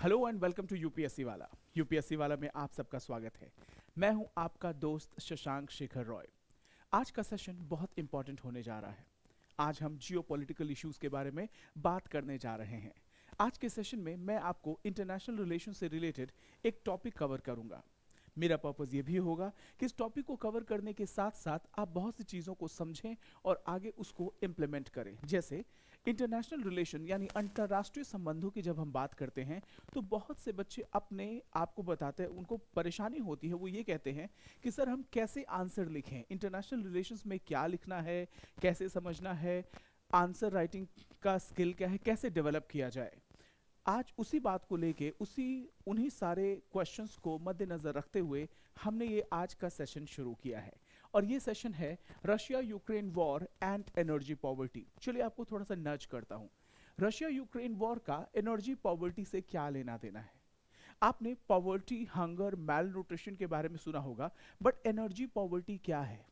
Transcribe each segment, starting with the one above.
Hello and welcome to UPSC वाला। UPSC वाला में आप सबका स्वागत है। मैं हूं आपका दोस्त शशांक शेखर रॉय। आज का सेशन बहुत इंपॉर्टेंट होने जा रहा है। आज हम जियोपॉलिटिकल इश्यूज के बारे में बात करने जा रहे हैं। आज के सेशन में मैं आपको इंटरनेशनल रिलेशन से रिलेटेड एक टॉपिक कवर करूंगा। मेरा पर्पज़ ये भी होगा कि इस टॉपिक को कवर करने के साथ साथ आप बहुत सी चीज़ों को समझें और आगे उसको इम्प्लीमेंट करें। जैसे इंटरनेशनल रिलेशन यानी अंतर्राष्ट्रीय संबंधों की जब हम बात करते हैं तो बहुत से बच्चे अपने आप को बताते हैं, उनको परेशानी होती है। वो ये कहते हैं कि सर हम कैसे आंसर लिखें, इंटरनेशनल रिलेशंस में क्या लिखना है, कैसे समझना है, आंसर राइटिंग का स्किल क्या है, कैसे डेवलप किया जाए। आज उसी बात को लेके उन्हीं सारे क्वेश्चंस को मद्देनजर रखते हुए हमने ये आज का सेशन शुरू किया है। और ये सेशन है Russia Ukraine war and energy poverty. चलिए आपको थोड़ा सा नज करता हूँ। रशिया यूक्रेन वॉर का एनर्जी पॉवर्टी से क्या लेना देना है। आपने पॉवर्टी, हंगर, मैल न्यूट्रिशन के बारे में सुना होगा, बट एनर्जी पॉवर्टी क्या है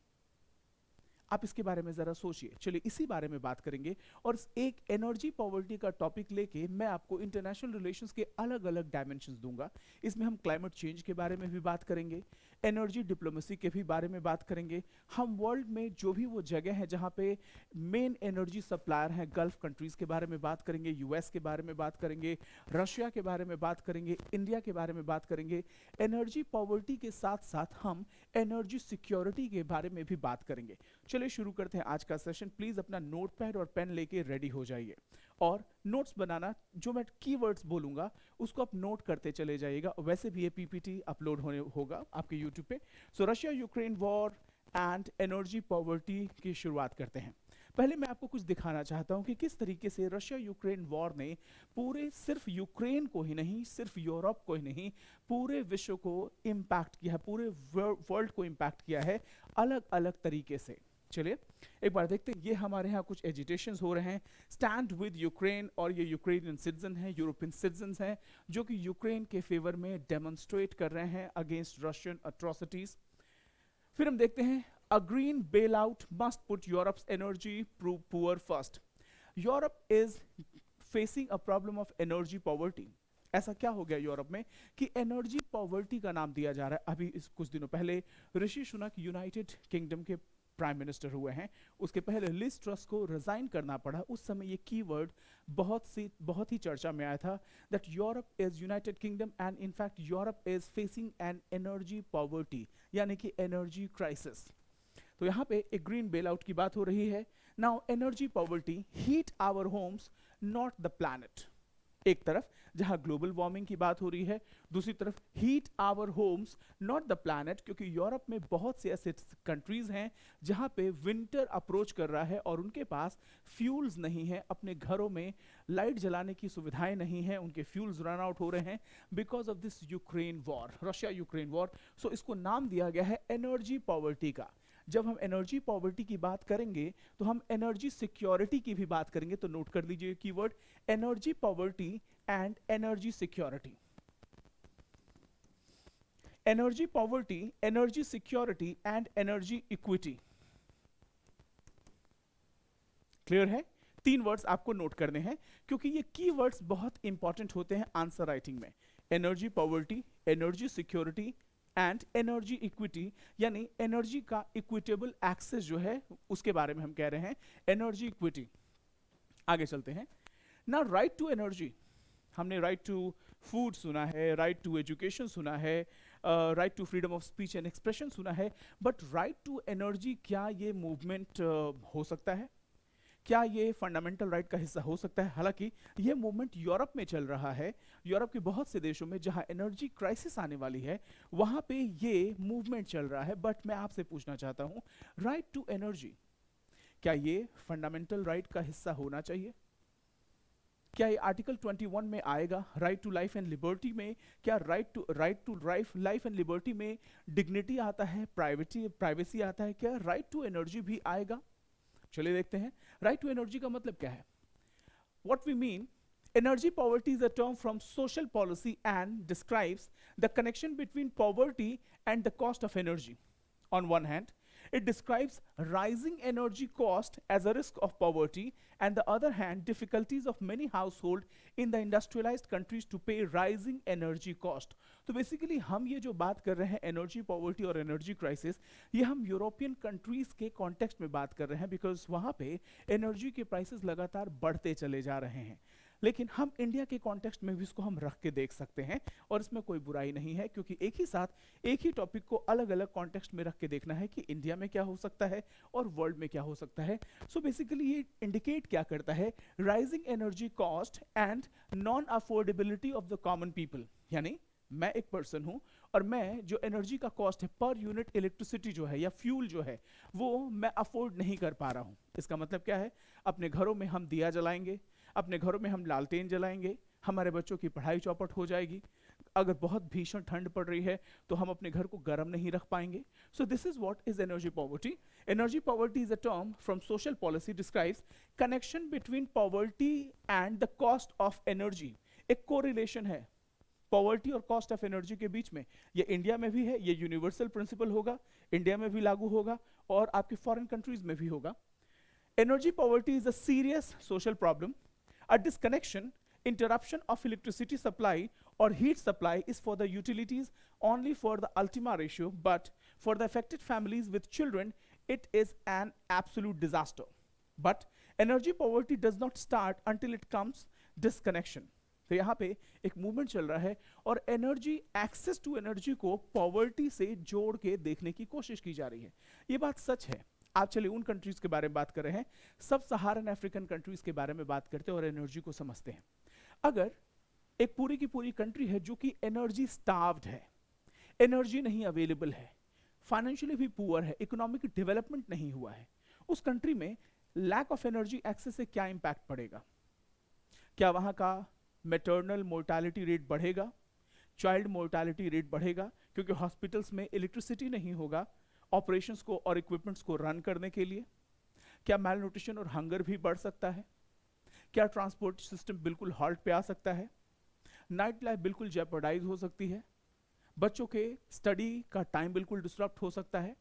आप इसके बारे में जरा सोचिए। चलिए इसी बारे में बात करेंगे। और एक एनर्जी पॉवर्टी का टॉपिक लेके मैं आपको इंटरनेशनल रिलेशंस के अलग अलग डायमेंशंस दूंगा। इसमें हम क्लाइमेट चेंज के बारे में भी बात करेंगे, एनर्जी डिप्लोमेसी के भी बारे में बात करेंगे। हम वर्ल्ड में जो भी वो जगह है जहाँ पे मेन एनर्जी सप्लायर हैं, गल्फ कंट्रीज के बारे में बात करेंगे, यूएस के बारे में बात करेंगे, रशिया के बारे में बात करेंगे, इंडिया के बारे में बात करेंगे। एनर्जी पॉवर्टी के साथ साथ हम एनर्जी सिक्योरिटी के बारे में भी बात करेंगे। चलिए शुरू करते हैं आज का सेशन। प्लीज अपना नोटपैड और पेन लेके रेडी हो जाइए और नोट्स बनाना, जो मैं कीवर्ड्स बोलूंगा उसको आप नोट करते चले जाइएगा। वैसे भी ये पीपीटी अपलोड होने होगा आपके यूट्यूब पे। सो Russia Ukraine war and energy poverty की शुरुआत करते हैं। पहले मैं आपको कुछ दिखाना चाहता हूं कि किस तरीके से रशिया यूक्रेन वॉर ने पूरे सिर्फ यूक्रेन को ही नहीं, सिर्फ यूरोप को ही नहीं, पूरे विश्व को इम्पैक्ट किया है, पूरे वर्ल्ड को इम्पैक्ट किया है अलग अलग तरीके से। चलिए एक बार देखते हैं। ये हमारे यहाँ कुछ एजिटेशंस हो रहे हैं। स्टैंड विद यूक्रेन, और ये यूक्रेनियन सिटीजन हैं, यूरोपियन सिटीजन्स हैं जो कि यूक्रेन के फेवर में डेमोन्स्ट्रेट कर रहे हैं अगेंस्ट रशियन अट्रॉसिटीज। फिर हम देखते हैं a green bail out must put Europe's energy poor first. Europe is facing a problem of energy poverty. ऐसा क्या हो गया यूरोप में कि एनर्जी पॉवर्टी का नाम दिया जा रहा है। अभी इस कुछ दिनों पहले ऋषि सुनक यूनाइटेड किंगडम के प्राइम मिनिस्टर हुए हैं। उसके पहले लिज ट्रस को रिजाइन करना पड़ा। उस समय ये कीवर्ड बहुत ही चर्चा में आया था, that Europe is United kingdom and in fact Europe is facing an energy poverty, यानी कि एनर्जी क्राइसिस। तो यहाँ पे एक ग्रीन बेल आउट की बात हो रही है। Now energy poverty heat our homes not the planet. एक तरफ जहां ग्लोबल वार्मिंग की बात हो रही है, दूसरी तरफ heat our homes not the planet, क्योंकि यूरोप में बहुत से ऐसे कंट्रीज हैं जहां पे विंटर अप्रोच कर रहा है और उनके पास फ्यूल्स नहीं है, अपने घरों में लाइट जलाने की सुविधाएं नहीं है, उनके फ्यूल्स रन आउट हो रहे हैं because of this Ukraine war, Russia Ukraine war. So इसको नाम दिया गया है एनर्जी पॉवर्टी का। जब हम एनर्जी पॉवर्टी की बात करेंगे तो हम एनर्जी सिक्योरिटी की भी बात करेंगे। तो नोट कर लीजिए keyword energy poverty and energy security. Energy poverty, energy security and energy equity. Clear है? 3 वर्ड्स आपको नोट करने हैं क्योंकि ये कीवर्ड्स बहुत इंपॉर्टेंट होते हैं आंसर राइटिंग में। Energy poverty, energy security and energy equity, यानी एनर्जी का इक्विटेबल एक्सेस जो है उसके बारे में हम कह रहे हैं एनर्जी इक्विटी। आगे चलते हैं ना। राइट टू एनर्जी, हमने राइट टू फूड सुना है, राइट टू एजुकेशन सुना है, right to freedom of speech and expression सुना है, बट राइट टू एनर्जी, क्या ये मूवमेंट हो सकता है? क्या ये फंडामेंटल राइट का हिस्सा हो सकता है? हालांकि ये मूवमेंट यूरोप में चल रहा है। यूरोप के बहुत से देशों में जहां एनर्जी क्राइसिस आने वाली है वहां पे ये मूवमेंट चल रहा है। बट मैं आपसे पूछना चाहता हूं, राइट टू एनर्जी, क्या ये फंडामेंटल राइट का हिस्सा होना चाहिए? क्या ये आर्टिकल 21 में आएगा? Right to life and liberty में क्या right to life and liberty में डिग्निटी आता है, प्राइवेसी आता है? क्या राइट टू एनर्जी भी आएगा? चलिए देखते हैं राइट टू एनर्जी का मतलब क्या है। What we mean, energy poverty is a term from social policy and describes the connection between poverty and the cost of energy. On one hand, It describes rising energy cost as a risk of poverty, and the other hand, difficulties of many households in the industrialized countries to pay rising energy cost. तो basically हम ये जो बात कर रहे हैं energy poverty और energy crisis, ये हम यूरोपियन कंट्रीज के कॉन्टेक्स्ट में बात कर रहे हैं, बिकॉज वहाँ पे एनर्जी के प्राइसेस लगातार बढ़ते चले जा रहे हैं. लेकिन हम इंडिया के कॉन्टेक्स्ट में भी इसको हम रख के देख सकते हैं, और इसमें कोई बुराई नहीं है, क्योंकि एक ही साथ एक ही टॉपिक को अलग अलग कॉन्टेक्स्ट में रख के देखना है कि इंडिया में क्या हो सकता है और वर्ल्ड में क्या हो सकता है. सो बेसिकली ये इंडिकेट क्या करता है, rising energy cost and non affordability of the common people. यानी मैं एक पर्सन हूं और मैं जो एनर्जी का कॉस्ट है पर यूनिट इलेक्ट्रिसिटी जो है या फ्यूल जो है वो मैं अफोर्ड नहीं कर पा रहा हूं. इसका मतलब क्या है, अपने घरों में हम दिया जलाएंगे, अपने घरों में हम लालटेन जलाएंगे, हमारे बच्चों की पढ़ाई चौपट हो जाएगी. अगर बहुत भीषण ठंड पड़ रही है तो हम अपने घर को गर्म नहीं रख पाएंगे. So this is what is energy poverty. Energy poverty is a term from social policy describes connection between poverty and the cost of energy. एक कोरिलेशन है पॉवर्टी और कॉस्ट ऑफ एनर्जी के बीच में. ये इंडिया में भी है, ये यूनिवर्सल प्रिंसिपल होगा, इंडिया में भी लागू होगा और आपकी फॉरेन कंट्रीज में भी होगा. Energy poverty is a serious social problem. A disconnection, interruption of electricity supply or heat supply is for the utilities only for the ultima ratio, but for the affected families with children, it is an absolute disaster. But energy poverty does not start until it comes disconnection. तो यहाँ पे एक movement चल रहा है और energy, access to energy को poverty से जोड़ के देखने की कोशिश की जा रही है. ये बात सच है. आप चलिए उन कंट्रीज के बारे में बात कर रहे हैं, सब सहारन अफ्रीकन कंट्रीज के बारे में बात करते हैं और एनर्जी को समझते हैं. अगर एक पूरी की पूरी कंट्री है जो कि एनर्जी स्टार्व्ड है, एनर्जी नहीं अवेलेबल है, फाइनेंशियली भी पुअर है, इकोनॉमिक डेवलपमेंट नहीं हुआ है, उस कंट्री में लैक ऑफ एनर्जी एक्सेस से क्या इंपैक्ट पड़ेगा? क्या वहां का मैटरनल मोर्टालिटी रेट बढ़ेगा, चाइल्ड मोर्टालिटी रेट बढ़ेगा, क्योंकि हॉस्पिटल्स में इलेक्ट्रिसिटी नहीं होगा ऑपरेशंस को और इक्विपमेंट्स को रन करने के लिए? क्या मैल न्यूट्रिशन और हंगर भी बढ़ सकता है? क्या ट्रांसपोर्ट सिस्टम बिल्कुल हॉल्ट पे आ सकता है? नाइट लाइफ बिल्कुल जेपर्डाइज हो सकती है? बच्चों के स्टडी का टाइम बिल्कुल डिस्टर्ब हो सकता है?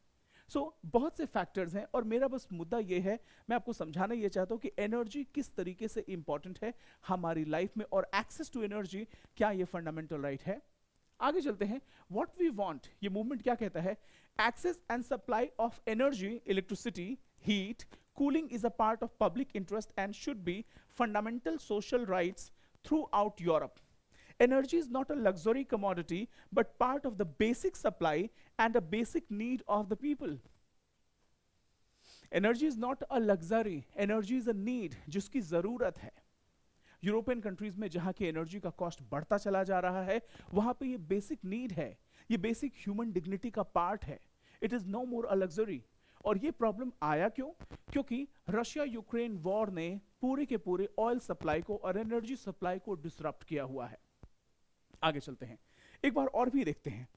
बहुत से फैक्टर्स हैं और मेरा बस मुद्दा ये है, मैं आपको समझाना ये चाहता हूँ कि एनर्जी किस तरीके से इंपॉर्टेंट है हमारी लाइफ में और एक्सेस टू एनर्जी क्या ये फंडामेंटल राइट है. आगे चलते हैं. व्हाट वी वांट, ये मूवमेंट क्या कहता है? Access and supply of energy, electricity, heat, cooling is a part of public interest and should be fundamental social rights throughout Europe. Energy is not a luxury commodity but part of the basic supply and a basic need of the people. Energy is not a luxury, energy is a need, जिसकी जरूरत है. European countries में जहां की energy का cost बढ़ता चला जा रहा है, वहां पे ये बेसिक नीड है, ये बेसिक ह्यूमन डिग्निटी का पार्ट है. It is no more a luxury. और ये प्रॉब्लम आया क्यों? क्योंकि रशिया यूक्रेन वॉर ने पूरे के पूरे ऑयल सप्लाई को और एनर्जी सप्लाई को डिसरप्ट किया हुआ है. आगे चलते हैं, एक बार और भी देखते हैं.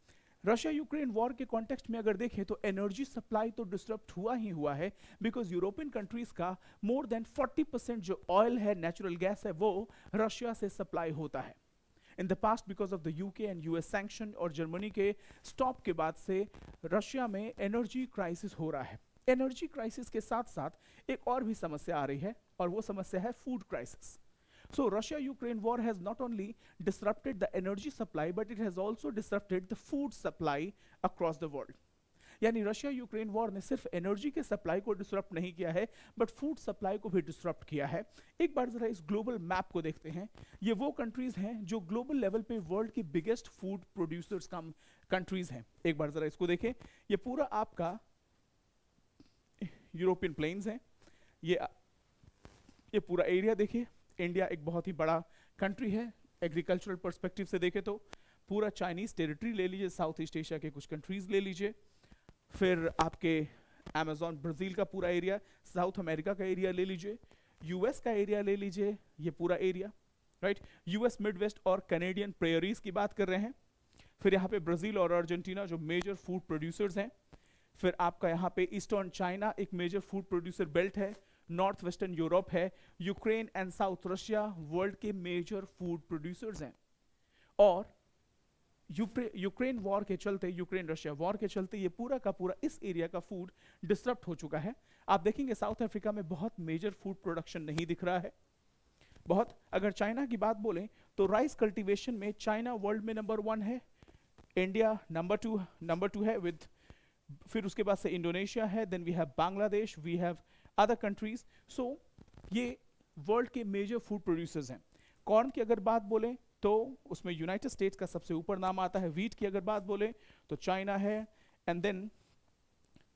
रशिया यूक्रेन वॉर के कॉन्टेक्स्ट में अगर देखें तो एनर्जी सप्लाई तो डिसरप्ट हुआ ही हुआ है, बिकॉज यूरोपियन कंट्रीज का मोर देन 40% जो ऑयल है, नेचुरल गैस है, वो रशिया से सप्लाई होता है. इन the past because of the UK and US sanction और जर्मनी के स्टॉप के बाद से रशिया में एनर्जी क्राइसिस हो रहा है. एनर्जी क्राइसिस के साथ साथ एक और भी समस्या आ रही है और वो समस्या है food crisis. So Russia-Ukraine war has not only disrupted the energy supply, but it has also disrupted the food supply across the world. यानी रशिया यूक्रेन वॉर ने सिर्फ एनर्जी के सप्लाई को डिसरप्ट नहीं किया है, बट फूड सप्लाई को भी डिसरप्ट किया है. एक बार जरा इस ग्लोबल मैप को देखते हैं. ये वो कंट्रीज हैं जो ग्लोबल लेवल पे वर्ल्ड की बिगेस्ट फूड प्रोड्यूसर्स कंट्रीज हैं. एक बार जरा इसको देखें. ये पूरा आपका यूरोपियन प्लेन्स हैं. ये पूरा एरिया देखिए. इंडिया एक बहुत ही बड़ा कंट्री है. एग्रीकल्चरल पर्सपेक्टिव से देखें तो पूरा चाइनीज टेरिटरी ले लीजिए, साउथ ईस्ट एशिया के कुछ कंट्रीज ले लीजिए, फिर आपके अमेज़न ब्राजील का पूरा एरिया, साउथ अमेरिका का एरिया ले लीजिए, यूएस का एरिया ले लीजिए, ये पूरा एरिया, राइट. यूएस मिडवेस्ट और कैनेडियन प्रेयरीज की बात कर रहे हैं. फिर यहाँ पे ब्राजील और अर्जेंटीना जो मेजर फूड प्रोड्यूसर्स हैं. फिर आपका यहाँ पे ईस्टर्न चाइना एक मेजर फूड प्रोड्यूसर बेल्ट है. नॉर्थ वेस्टर्न यूरोप है. Ukraine and south Russia world के मेजर फूड प्रोड्यूसर्स हैं. और यूक्रेन वॉर के चलते, यूक्रेन रशिया वॉर के चलते ये पूरा का पूरा इस एरिया का फूड डिस्टर्ब हो चुका है। आप देखेंगे साउथ अफ्रीका में बहुत मेजर फूड प्रोडक्शन नहीं दिख रहा है बहुत। अगर चाइना की बात बोलें तो राइस कल्टीवेशन में चाइना वर्ल्ड में नंबर 1 है, इंडिया नंबर टू है विद, फिर उसके बाद से इंडोनेशिया है, then we have Bangladesh, we have other countries. So ये वर्ल्ड के मेजर फूड प्रोड्यूसर्स हैं। कॉर्न की अगर बात बोलें तो उसमें यूनाइटेड स्टेट्स का सबसे ऊपर नाम आता है। व्हीट की अगर बात बोलें तो चाइना है, एंड देन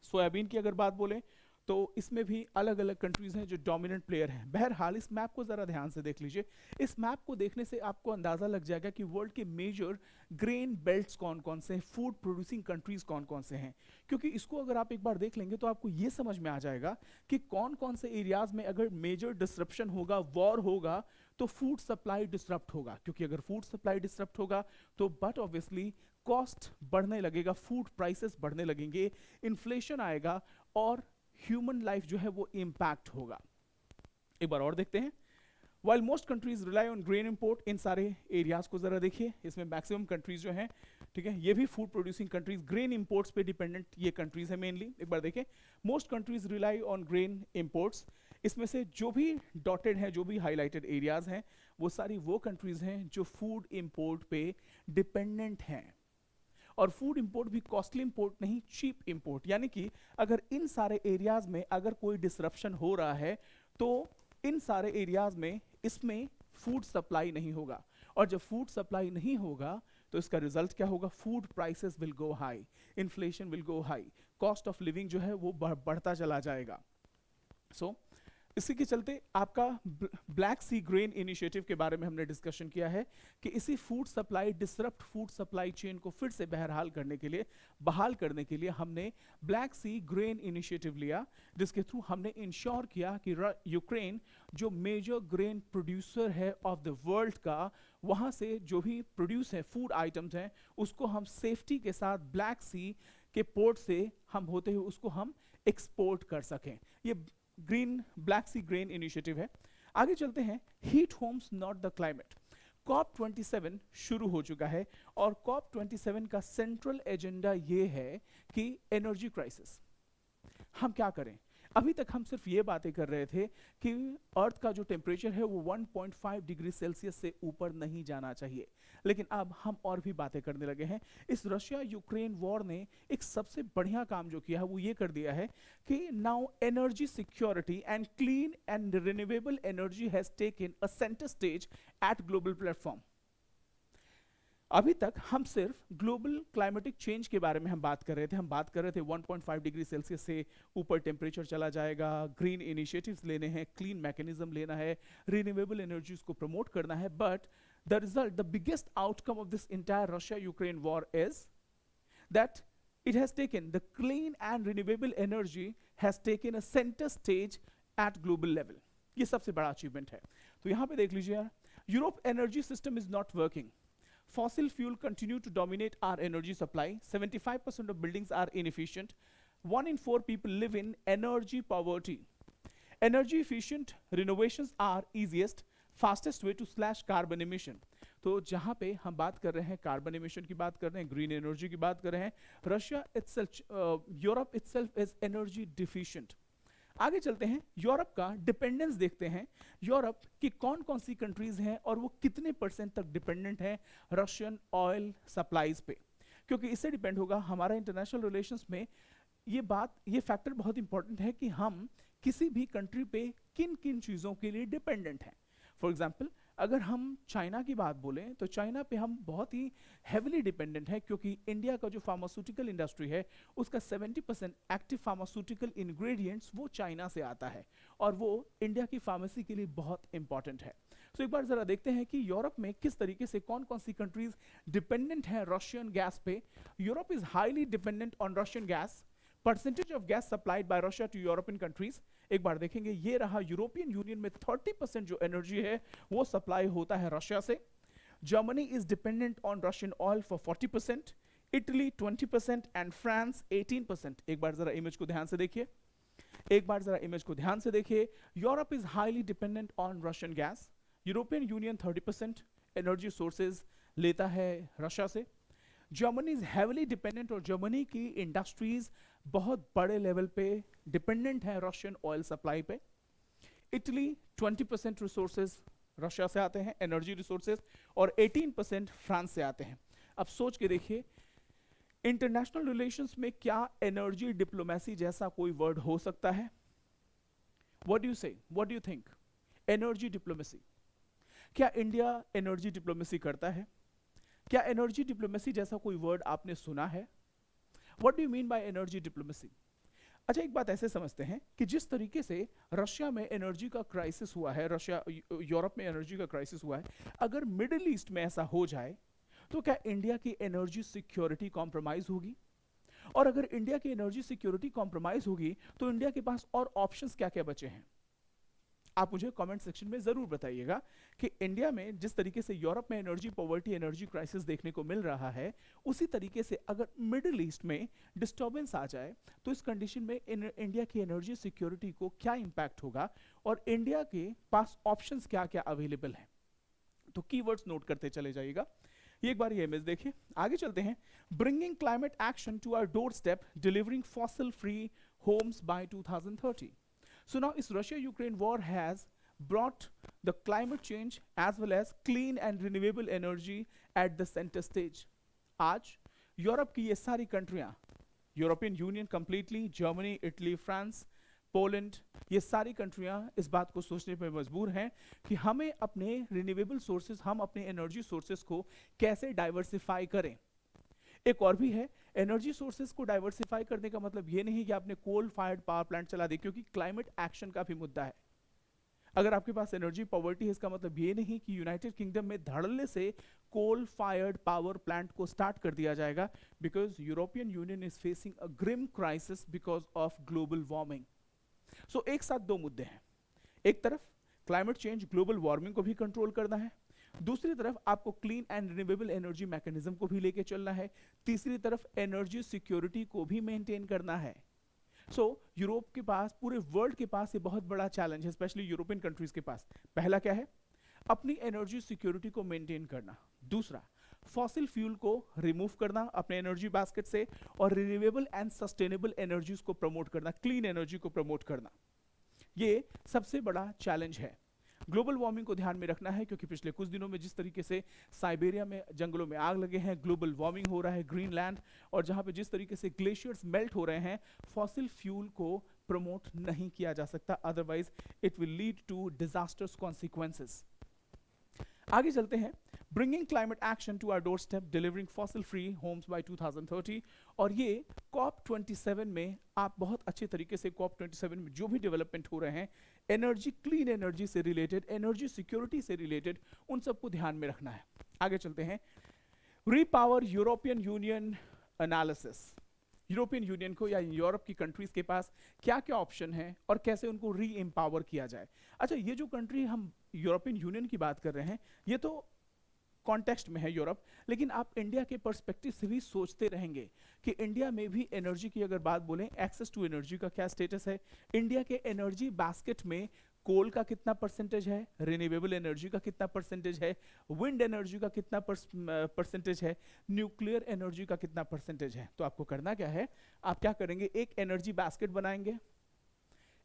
सोयाबीन की अगर बात बोलें तो इसमें भी अलग अलग कंट्रीज हैं जो डोमिनेंट प्लेयर हैं। बहरहाल इस मैप को जरा ध्यान से देख लीजिए। इस मैप को देखने से आपको अंदाजा लग जाएगा कि वर्ल्ड के मेजर ग्रेन बेल्ट्स कौन कौन से हैं, फूड प्रोड्यूसिंग कंट्रीज कौन कौन से हैं। क्योंकि इसको अगर आप एक बार देख लेंगे तो आपको ये समझ में आ जाएगा कि कौन कौन से एरियाज में अगर मेजर डिसरप्शन होगा, वॉर होगा, तो फूड सप्लाई डिसरप्ट होगा। क्योंकि अगर फूड सप्लाई डिसरप्ट होगा तो बट ऑब्वियसली कॉस्ट बढ़ने लगेगा, फूड प्राइसेस बढ़ने लगेंगे, इन्फ्लेशन आएगा और ह्यूमन लाइफ जो है वो इम्पैक्ट होगा। एक बार और देखते हैं। While most countries rely on grain import, इन सारे एरियाज को जरा देखिए। इसमें मैक्सिमम कंट्रीज जो हैं, ठीक है, ये भी food producing countries, grain imports पे डिपेंडेंट ये कंट्रीज है मेनली। एक बार देखें, most countries rely on grain imports. इसमें से जो भी डॉटेड हैं, जो भी हाईलाइटेड एरियाज हैं, वो सारी वो कंट्रीज हैं जो फूड इंपोर्ट पे डिपेंडेंट हैं। और फूड इंपोर्ट भी कॉस्टली इंपोर्ट नहीं, चीप इंपोर्ट। यानी कि अगर इन सारे एरियाज में अगर कोई डिसरप्शन हो रहा है तो इन सारे एरियाज में इसमें फूड सप्लाई नहीं होगा, और जब फूड सप्लाई नहीं होगा तो इसका रिजल्ट क्या होगा? Food prices will go high, inflation will go high, cost of living जो है वो बढ़ता चला जाएगा। सो इसी के चलते आपका ब्लैक सी ग्रेन इनिशिएटिव के बारे में हमने डिस्कशन किया है कि इसी food supply, disrupt food supply chain को फिर से बहाल करने के लिए हमने ब्लैक सी ग्रेन इनिशिएटिव लिया, जिसके थ्रू हमने इंश्योर किया कि यूक्रेन जो मेजर ग्रेन प्रोड्यूसर है ऑफ द वर्ल्ड का, वहां से जो भी प्रोड्यूस है फूड आइटम्स हैं उसको हम सेफ्टी के साथ ब्लैक सी के पोर्ट से हम होते हुए उसको हम एक्सपोर्ट कर सकें। ये ब्लैक सी ग्रेन इनिशिएटिव है। आगे चलते हैं। Heat homes not the climate. COP27 शुरू हो चुका है और COP27 का सेंट्रल एजेंडा ये है कि एनर्जी क्राइसिस हम क्या करें। अभी तक हम सिर्फ ये बातें कर रहे थे कि अर्थ का जो टेम्परेचर है वो 1.5 डिग्री सेल्सियस से ऊपर नहीं जाना चाहिए, लेकिन अब हम और भी बातें करने लगे हैं। इस रशिया यूक्रेन वॉर ने एक सबसे बढ़िया काम जो किया है वो ये कर दिया है कि now energy security and clean and renewable energy has taken a centre stage eight global platform. अभी तक हम सिर्फ ग्लोबल क्लाइमेटिक चेंज के बारे में हम बात कर रहे थे 1.5 डिग्री सेल्सियस से ऊपर टेम्परेचर चला जाएगा, ग्रीन इनिशिएटिव्स लेने हैं, क्लीन मैकेनिज्म लेना है, रिन्यूएबल एनर्जीज को प्रमोट करना है। But the result, the biggest outcome of this entire Russia Ukraine war is that it has taken the clean and renewable energy has taken a center stage at global level। ये सबसे बड़ा achievement है। तो यहां पे देख लीजिए यार, Europe energy system is not working. Fossil fuel continue to dominate our energy supply. 75% of buildings are inefficient. 1 in 4 people live in energy poverty. Energy efficient renovations are easiest, fastest way to slash carbon emission. तो जहां पे हम बात कर रहे हैं carbon emission की बात कर रहे हैं, ग्रीन एनर्जी की बात कर रहे हैं, Russia itself, Europe itself is energy deficient. आगे चलते हैं, यूरोप का डिपेंडेंस देखते हैं। यूरोप की कौन कौन सी कंट्रीज हैं और वो कितने % तक डिपेंडेंट हैं रशियन ऑयल सप्लाईज पे, क्योंकि इससे डिपेंड होगा हमारा इंटरनेशनल रिलेशंस में। ये फैक्टर बहुत इंपॉर्टेंट है कि हम किसी भी कंट्री पे किन किन चीज़ों के लिए डिपेंडेंट हैं। फॉर एग्जाम्पल, अगर हम चाइना की बात बोलें तो चाइना पे हम बहुत ही हेविली डिपेंडेंट है, क्योंकि इंडिया का जो फार्मास्यूटिकल इंडस्ट्री है उसका 70% एक्टिव फार्मास्यूटिकल इंग्रेडिएंट्स वो चाइना से आता है और वो इंडिया की फार्मेसी के लिए बहुत इंपॉर्टेंट है। तो एक बार जरा देखते हैं कि यूरोप में किस तरीके से कौन कौन सी कंट्रीज डिपेंडेंट है रशियन गैस पे। Europe is highly dependent on Russian gas. Percentage of gas supplied by Russia to European countries, एक बार देखेंगे, ये रहा यूरोपियन यूनियन में 30% जो एनर्जी है वो सप्लाई होता है रशिया से। Germany is dependent on Russian oil for 40%, Italy 20% and France 18%। एक बार जरा इमेज को ध्यान से देखिए, Europe is highly dependent on Russian gas. European union 30% energy sources लेता है रशिया से। जर्मनी इज हैविली डिपेंडेंट, और जर्मनी की इंडस्ट्रीज बहुत बड़े लेवल पे डिपेंडेंट है रशियन ऑयल सप्लाई पे। इटली 20% रिसोर्सेज रशिया से आते हैं, एनर्जी रिसोर्सेज, और 18% फ्रांस से आते हैं। अब सोच के देखिए, इंटरनेशनल रिलेशंस में क्या एनर्जी डिप्लोमेसी जैसा कोई वर्ड हो सकता है? व्हाट डू यू से, what do you think? Energy diplomacy, क्या इंडिया एनर्जी डिप्लोमेसी करता है? क्या एनर्जी डिप्लोमेसी जैसा कोई वर्ड आपने सुना है? What do you mean by energy diplomacy? अच्छा, एक बात ऐसे समझते हैं कि जिस तरीके से रशिया में एनर्जी का क्राइसिस हुआ है, रशिया यूरोप में एनर्जी का क्राइसिस हुआ है, अगर मिडिल ईस्ट में ऐसा हो जाए तो क्या इंडिया की एनर्जी सिक्योरिटी कॉम्प्रोमाइज होगी? और अगर इंडिया की एनर्जी सिक्योरिटी कॉम्प्रोमाइज होगी तो इंडिया के पास और ऑप्शंस क्या क्या बचे हैं? आप मुझे कमेंट सेक्शन में जरूर बताइएगा कि इंडिया में जिस तरीके से यूरोप में एनर्जी पॉवर्टी, एनर्जी क्राइसिस देखने को मिल रहा है, उसी तरीके से अगर मिडिल ईस्ट में डिस्टर्बेंस आ जाए तो इस कंडीशन में इंडिया की एनर्जी सिक्योरिटी को क्या इंपैक्ट होगा, और इंडिया के पास ऑप्शंस क्या क्या अवेलेबल हैं। तो कीवर्ड्स नोट करते चले जाइएगा। ये एक बार ये इमेज देखिए, आगे चलते हैं। Bringing climate action to our door step, delivering fossil free homes by 2030। So now is Russia-Ukraine war has brought the climate change as well as clean and renewable energy at the center stage. आज यूरोप की ये सारी कंट्रियां, European Union completely, Germany, Italy, France, Poland, ये सारी कंट्रियां इस बात को सोचने पर मजबूर हैं कि हमें अपने रिन्यूएबल सोर्सेज, हम अपने एनर्जी सोर्सेज को कैसे डाइवर्सिफाई करें। एक और भी है, एनर्जी सोर्सेज को डाइवर्सिफाई करने का मतलब ये नहीं कि आपने कोल फायर्ड पावर प्लांट चला दे, क्योंकि क्लाइमेट एक्शन का भी मुद्दा है। अगर आपके पास एनर्जी पॉवर्टी है, इसका मतलब ये नहीं कि यूनाइटेड किंगडम में धड़ल्ले से कोल फायर्ड पावर प्लांट को स्टार्ट कर दिया जाएगा, because European Union is facing a grim crisis because of global warming. So एक साथ दो मुद्दे हैं, एक तरफ क्लाइमेट चेंज, ग्लोबल वार्मिंग को भी कंट्रोल करना है, दूसरी तरफ आपको clean and renewable energy mechanism को भी लेके चलना है, तीसरी तरफ एनर्जी सिक्योरिटी को भी मेंटेन करना है। सो यूरोप के पास, पूरे वर्ल्ड के पास ये बहुत बड़ा चैलेंज है, स्पेशली यूरोपियन कंट्रीज के पास। पहला क्या है? अपनी एनर्जी सिक्योरिटी को मेंटेन करना, दूसरा फॉसिल फ्यूल को रिमूव करना अपने एनर्जी बास्केट से, और रिन्यूएबल एंड सस्टेनेबल एनर्जीज को प्रमोट करना, क्लीन एनर्जी को प्रमोट करना। ये सबसे बड़ा चैलेंज है। ग्लोबल वार्मिंग को ध्यान में रखना है, क्योंकि पिछले कुछ दिनों में जिस तरीके से साइबेरिया में जंगलों में आग लगे हैं, ग्लोबल वार्मिंग हो रहा है, ग्रीनलैंड, और जहां पे जिस तरीके से ग्लेशियर्स मेल्ट हो रहे हैं, फॉसिल फ्यूल को प्रमोट नहीं किया जा सकता, otherwise it will lead to disasters consequences. आगे चलते हैं। Bringing climate action to our door step, delivering fossil free homes by 2030, और ये COP27 में आप बहुत अच्छे तरीके से COP27 में जो भी डेवलपमेंट हो रहे हैं, एनर्जी, क्लीन एनर्जी से रिलेटेड, एनर्जी सिक्योरिटी से रिलेटेड, उन सबको ध्यान में रखना है। आगे चलते हैं। Repower European Union analysis, European Union को या यूरोप की कंट्रीज के पास क्या क्या ऑप्शन है और कैसे उनको री एम्पावर किया जाए। अच्छा, ये जो कंट्री हम यूरोपियन यूनियन की बात कर रहे हैं, ये तो कॉन्टेक्स्ट में है यूरोप, लेकिन आप इंडिया के पर्सपेक्टिव से भी सोचते रहेंगे कि इंडिया में भी एनर्जी की अगर बात बोलें, एक्सेस टू एनर्जी का क्या स्टेटस है, इंडिया के एनर्जी बास्केट में कोल का कितना परसेंटेज है, रिन्यूएबल एनर्जी का कितना परसेंटेज है, विंड एनर्जी का कितना परसेंटेज है, न्यूक्लियर एनर्जी का कितना परसेंटेज है। तो आपको करना क्या है, आप क्या करेंगे, एक एनर्जी बास्केट बनाएंगे,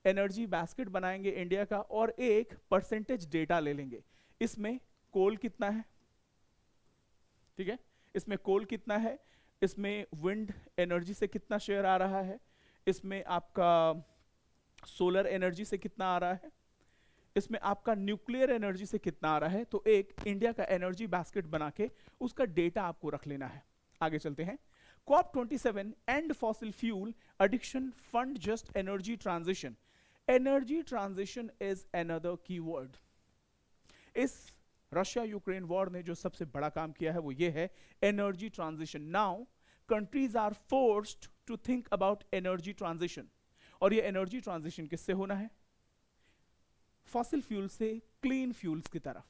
एनर्जी बास्केट बनाएंगे इंडिया का, और एक परसेंटेज डेटा ले लेंगे। इसमें कोल कितना है, ठीक है, इसमें कोल कितना है, इसमें विंड एनर्जी से कितना शेयर आ रहा है, इसमें आपका सोलर एनर्जी से कितना आ रहा है, इसमें आपका न्यूक्लियर एनर्जी से कितना आ रहा है। तो एक इंडिया का एनर्जी बास्केट बना के उसका डेटा आपको रख लेना है। आगे चलते हैं। COP27 and fossil fuel addiction fund just energy transition. Energy transition is another keyword. इस रशिया यूक्रेन वॉर ने जो सबसे बड़ा काम किया है वो ये है, energy transition. Now countries are forced to think about energy transition, और ये एनर्जी ट्रांजिशन किससे होना है, फॉसिल फ्यूल से क्लीन फ्यूल्स की तरफ।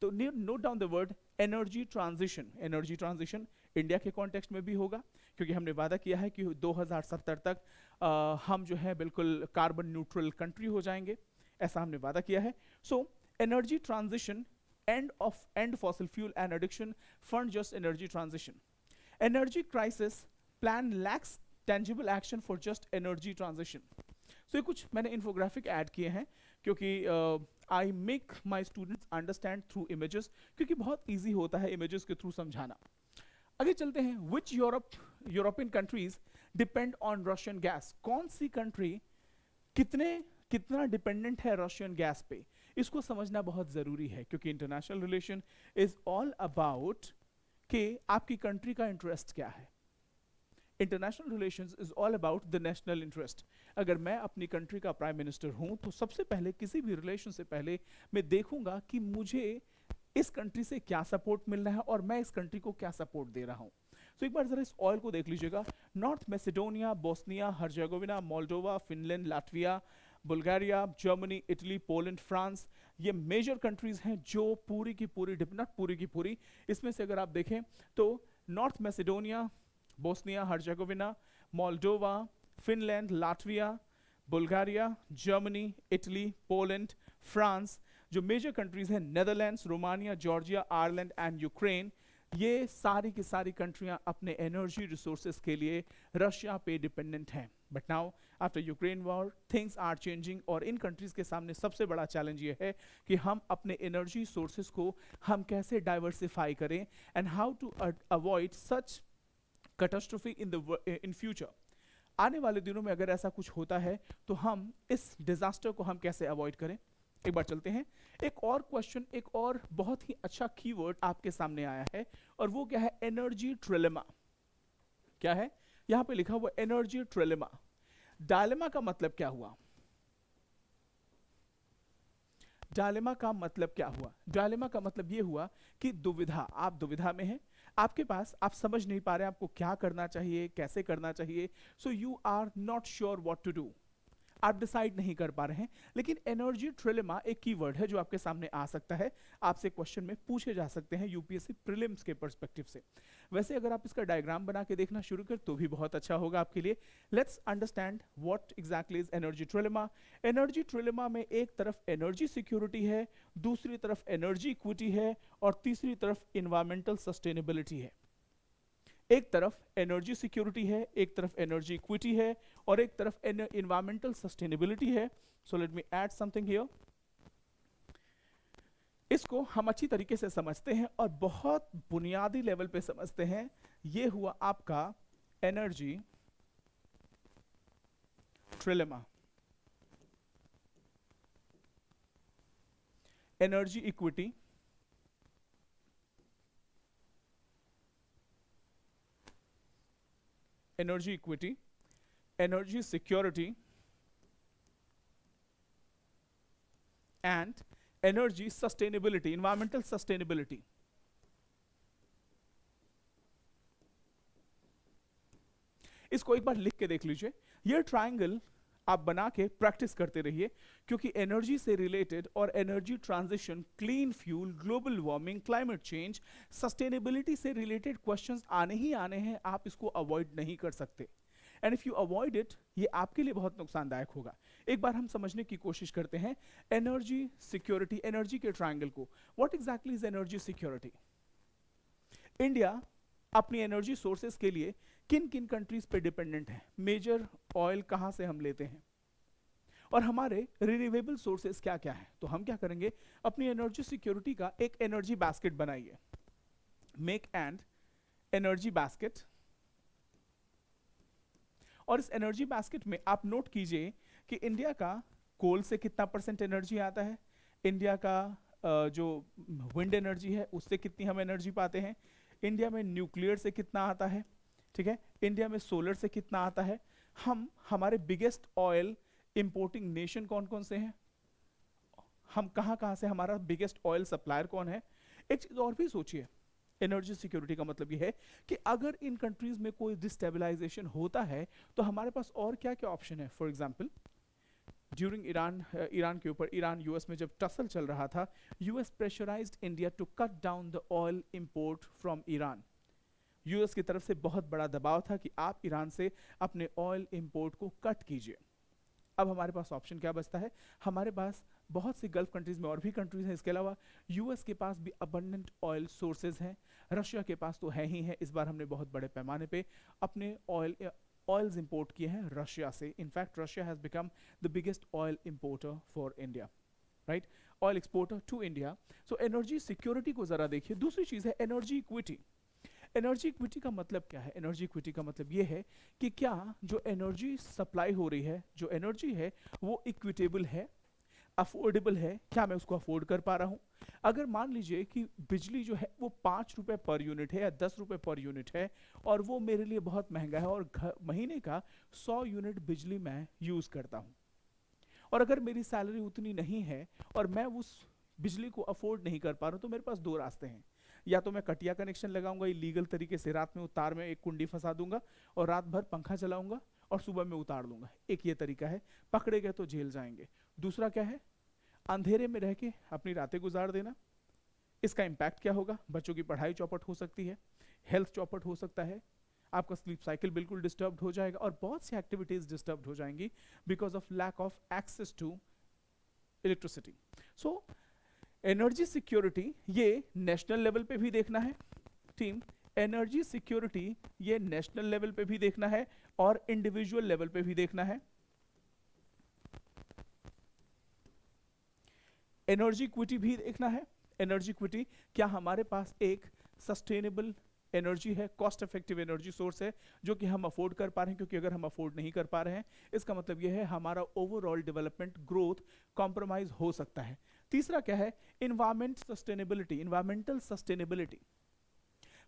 तो note down the word energy transition. Energy transition India के कॉन्टेक्स्ट में भी होगा, क्योंकि हमने वादा किया है कि 2070 तक हम जो है बिल्कुल कार्बन न्यूट्रल कंट्री हो जाएंगे, ऐसा हमने वादा किया है। So energy transition, end fossil fuel and addiction, fund just energy transition. Energy crisis plan lacks tangible action for just energy transition. So ये कुछ मैंने इन्फोग्राफिक ऐड किए हैं क्योंकि I make my students understand through images, क्योंकि बहुत easy होता है इमेजेस के थ्रू समझाना। आगे चलते हैं, which European countries depend on Russian gas. कौन सी कंट्री कितना डिपेंडेंट है रशियन गैस पे, इसको समझना बहुत जरूरी है, क्योंकि international relation is all about कि आपकी कंट्री का इंटरेस्ट क्या है। International relations is all about the national interest. अगर मैं अपनी कंट्री का प्राइम मिनिस्टर हूं तो सबसे पहले किसी भी रिलेशन से पहले मैं देखूंगा कि मुझे इस कंट्री से क्या सपोर्ट मिल रहा है और मैं इस कंट्री को क्या सपोर्ट दे रहा हूं। तो एक बार जरा इस ऑयल को देख लीजिएगा। North Macedonia, Bosnia Herzegovina, Moldova, Finland, Latvia, Bulgaria, Germany, Italy, Poland, France, ये मेजर कंट्रीज हैं जो पूरी की पूरी, नॉट पूरी की पूरी, इसमें से अगर आप देखें तो North Macedonia, Bosnia Herzegovina, Moldova, Finland, Latvia, Bulgaria, Germany, Italy, Poland, France, जो मेजर कंट्रीज हैं Netherlands, Romania, Georgia, Ireland and Ukraine, ये सारी की सारी कंट्रियां अपने एनर्जी रिसोर्सेज के लिए रशिया पे डिपेंडेंट हैं। But now after Ukraine war things are changing, और इन कंट्रीज के सामने सबसे बड़ा चैलेंज ये है कि हम अपने एनर्जी सोर्सेज को हम कैसे डाइवर्सिफाई करें and how to avoid such catastrophe in future. आने वाले दिनों में अगर ऐसा कुछ होता है तो हम इस डिजास्टर को हम कैसे अवॉइड करें। एक बार चलते हैं, एक और क्वेश्चन, एक और बहुत ही अच्छा कीवर्ड आपके सामने आया है, और वो क्या है, एनर्जी ट्रिलेमा। क्या है, यहां पे लिखा हुआ एनर्जी ट्रिलेमा। डायलेमा का मतलब क्या हुआ? डायलेमा का मतलब क्या हुआ? डायलेमा का मतलब ये हुआ कि दुविधा, आप दुविधा में हैं, आपके पास, आप समझ नहीं पा रहे हैं आपको क्या करना चाहिए, कैसे करना चाहिए। So you are not sure what to do, आप डिसाइड नहीं कर पा रहे हैं। लेकिन एनर्जी ट्रिलेमा एक कीवर्ड है जो आपके सामने आ सकता है, आपसे क्वेश्चन में पूछे जा सकते हैं यूपीएससी प्रीलिम्स के पर्सपेक्टिव से। वैसे अगर आप इसका डायग्राम बना के देखना शुरू कर तो भी बहुत अच्छा होगा आपके लिए। Let's understand what exactly is energy trilemma. Energy trilemma में एक तरफ एनर्जी सिक्योरिटी है, दूसरी तरफ एनर्जी इक्विटी है, और तीसरी तरफ इन्वायरमेंटल सस्टेनेबिलिटी है। एक तरफ एनर्जी सिक्योरिटी है, एक तरफ एनर्जी इक्विटी है, और एक तरफ इन्वायरमेंटल सस्टेनेबिलिटी है। So let me add something here. इसको हम अच्छी तरीके से समझते हैं और बहुत बुनियादी लेवल पे समझते हैं। ये हुआ आपका energy trilemma. Energy equity, energy equity, energy security and energy sustainability, environmental sustainability. इसको एक बार लिख के देख लीजिए। ये ट्रायंगल आप बना के प्रैक्टिस करते रहिए, क्योंकि एनर्जी से रिलेटेड और energy transition, clean fuel, global warming, climate change, sustainability से रिलेटेड क्वेश्चंस आने ही आने हैं, आप इसको अवॉइड नहीं कर सकते। And if you avoid it, ये आपके लिए बहुत नुकसानदायक होगा। एक बार हम समझने की कोशिश करते हैं एनर्जी सिक्योरिटी, एनर्जी के ट्रायंगल को। What exactly is energy security? India अपनी एनर्जी सोर्सेस के लिए किन किन कंट्रीज पे डिपेंडेंट है? मेजर ऑयल कहां से हम लेते हैं, और हमारे रिन्यूएबल सोर्सेस क्या क्या है? तो हम क्या करेंगे, अपनी एनर्जी सिक्योरिटी का एक एनर्जी बास्केट बनाइए, मेक एंड एनर्जी बास्केट। और इस एनर्जी बास्केट में आप नोट कीजिए कि इंडिया का कोल से कितना परसेंट एनर्जी आता है, इंडिया का जो विंड एनर्जी है उससे कितनी हम एनर्जी पाते हैं, इंडिया में न्यूक्लियर से कितना आता है, ठीक है, इंडिया में सोलर से कितना आता है, हम हमारे बिगेस्ट ऑयल इंपोर्टिंग नेशन कौन कौन से हैं, हम कहां कहां से, हमारा बिगेस्ट ऑयल सप्लायर कौन है। एक चीज और भी सोचिए, एनर्जी सिक्योरिटी का मतलब यह है कि अगर इन कंट्रीज में कोई डिस्टेबलाइजेशन होता है तो हमारे पास और क्या क्या ऑप्शन है। फॉर एग्जांपल ड्यूरिंग ईरान के ऊपर, ईरान यूएस में जब टसल चल रहा था, US pressurized India to cut down the oil import from Iran. US की तरफ से बहुत बड़ा दबाव था कि आप ईरान से अपने ऑयल इंपोर्ट को कट कीजिए। अब हमारे पास ऑप्शन क्या बचता है? हमारे पास बहुत सी गल्फ कंट्रीज में और भी कंट्रीज हैं, इसके अलावा यूएस के पास भी अबंडेंट ऑयल सोर्सेज हैं, रशिया के पास तो है ही है। इस बार हमने बहुत बड़े पैमाने पे अपने ऑयल्स इंपोर्ट किए हैं रशिया से। In fact Russia has become the biggest oil importer for India, right, oil exporter to India. So energy security को जरा देखिए। दूसरी चीज है एनर्जी इक्विटी। एनर्जी इक्विटी का मतलब क्या है? एनर्जी इक्विटी का मतलब ये है कि क्या जो एनर्जी सप्लाई हो रही है, जो एनर्जी है वो इक्विटेबल है, अफोर्डेबल है, क्या मैं उसको अफोर्ड कर पा रहा हूँ? अगर मान लीजिए कि बिजली जो है वो 5 रुपए पर यूनिट है या 10 रुपए पर यूनिट है और वो मेरे लिए बहुत महंगा है और महीने का 100 यूनिट बिजली मैं यूज करता हूँ, और अगर मेरी सैलरी उतनी नहीं है और मैं उस बिजली को अफोर्ड नहीं कर पा रहा हूँ, तो मेरे पास दो रास्ते हैं। या तो मैं कटिया कनेक्शन लगाऊंगा इलीगल तरीके से, रात में उतार में एक कुंडी फंसा दूंगा और रात भर पंखा चलाऊंगा और सुबह में उतार दूंगा, एक ये तरीका है, पकड़े गए तो जेल जाएंगे। दूसरा क्या है? अंधेरे में रह के अपनी रातें गुजार देना। इसका इम्पैक्ट क्या होगा? बच्चों की पढ़ाई चौपट हो सकती है, हेल्थ चौपट हो सकता है, आपका स्लीप साइकिल बिल्कुल डिस्टर्ब हो जाएगा और बहुत सी एक्टिविटीज डिस्टर्ब हो जाएंगी because of lack of access to electricity. So energy security ये नेशनल लेवल पे भी देखना है टीम, एनर्जी सिक्योरिटी ये नेशनल लेवल पे भी देखना है और इंडिविजुअल लेवल पे भी देखना है। एनर्जी इक्विटी भी देखना है। एनर्जी इक्विटी, क्या हमारे पास एक सस्टेनेबल एनर्जी है, कॉस्ट इफेक्टिव एनर्जी सोर्स है जो कि हम अफोर्ड कर पा रहे हैं? क्योंकि अगर हम अफोर्ड नहीं कर पा रहे हैं इसका मतलब यह है हमारा ओवरऑल डेवलपमेंट ग्रोथ कॉम्प्रोमाइज हो सकता है। तीसरा क्या है? Environment sustainability, environmental sustainability.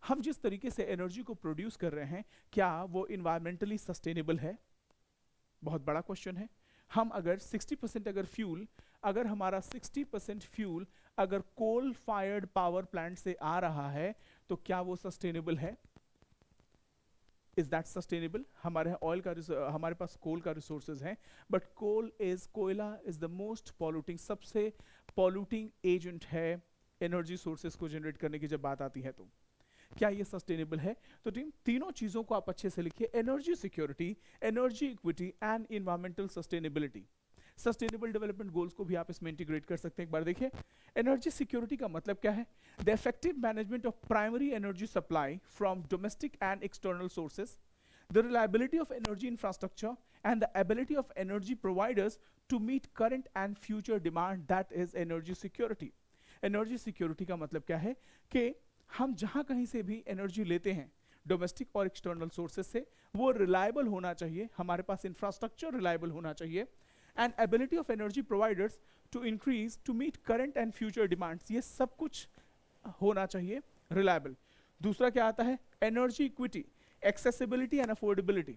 हम जिस तरीके से एनर्जी को प्रोड्यूस कर रहे हैं क्या वो इन्वायरमेंटली सस्टेनेबल है? बहुत बड़ा क्वेश्चन है। हम अगर 60% अगर हमारा 60% फ्यूल अगर कोल फायर्ड पावर प्लांट से आ रहा है तो क्या वो सस्टेनेबल है? Is that sustainable? हमारे ऑयल का हमारे पास कोल का रिसोर्सेज हैं, बट कोयला इज द मोस्ट पॉल्यूटिंग, सबसे पॉल्यूटिंग एजेंट है एनर्जी सोर्सेज को जनरेट करने की जब बात आती है। तो क्या ये सस्टेनेबल है? तो टीम तीनों चीजों को आप अच्छे से लिखिए, energy security, energy equity and environmental sustainability. Sustainable development goals को भी आप इसमें इंटीग्रेट कर सकते हैं। एक बार देखिए, एनर्जी सिक्योरिटी का मतलब क्या है? The effective management of primary energy supply from domestic and external sources, the reliability of energy infrastructure and the ability of energy providers to meet current and future demand, that is energy security. Energy security का मतलब क्या है कि हम जहां कहीं से भी एनर्जी लेते हैं डोमेस्टिक और एक्सटर्नल सोर्सेज से, वो रिलायबल होना चाहिए, हमारे पास इंफ्रास्ट्रक्चर रिलायबल होना चाहिए, and ability of energy providers to increase to meet current and future demands, ये सब कुछ होना चाहिए रिलायबल। दूसरा क्या आता है? Energy equity, accessibility and affordability.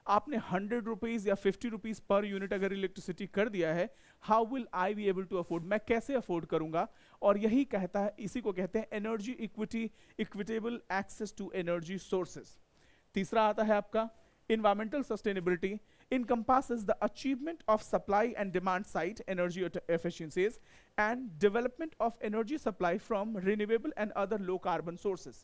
आपने 100 रुपीज या 50 रुपीज पर यूनिट अगर इलेक्ट्रिसिटी कर दिया है, how will I be able to afford, मैं कैसे अफोर्ड करूंगा? और यही कहता है, इसी को कहते हैं energy equity, equitable access to energy sources. तीसरा आता है आपका environmental sustainability, encompasses the achievement of supply and demand side energy efficiencies and development of energy supply from renewable and other low carbon sources।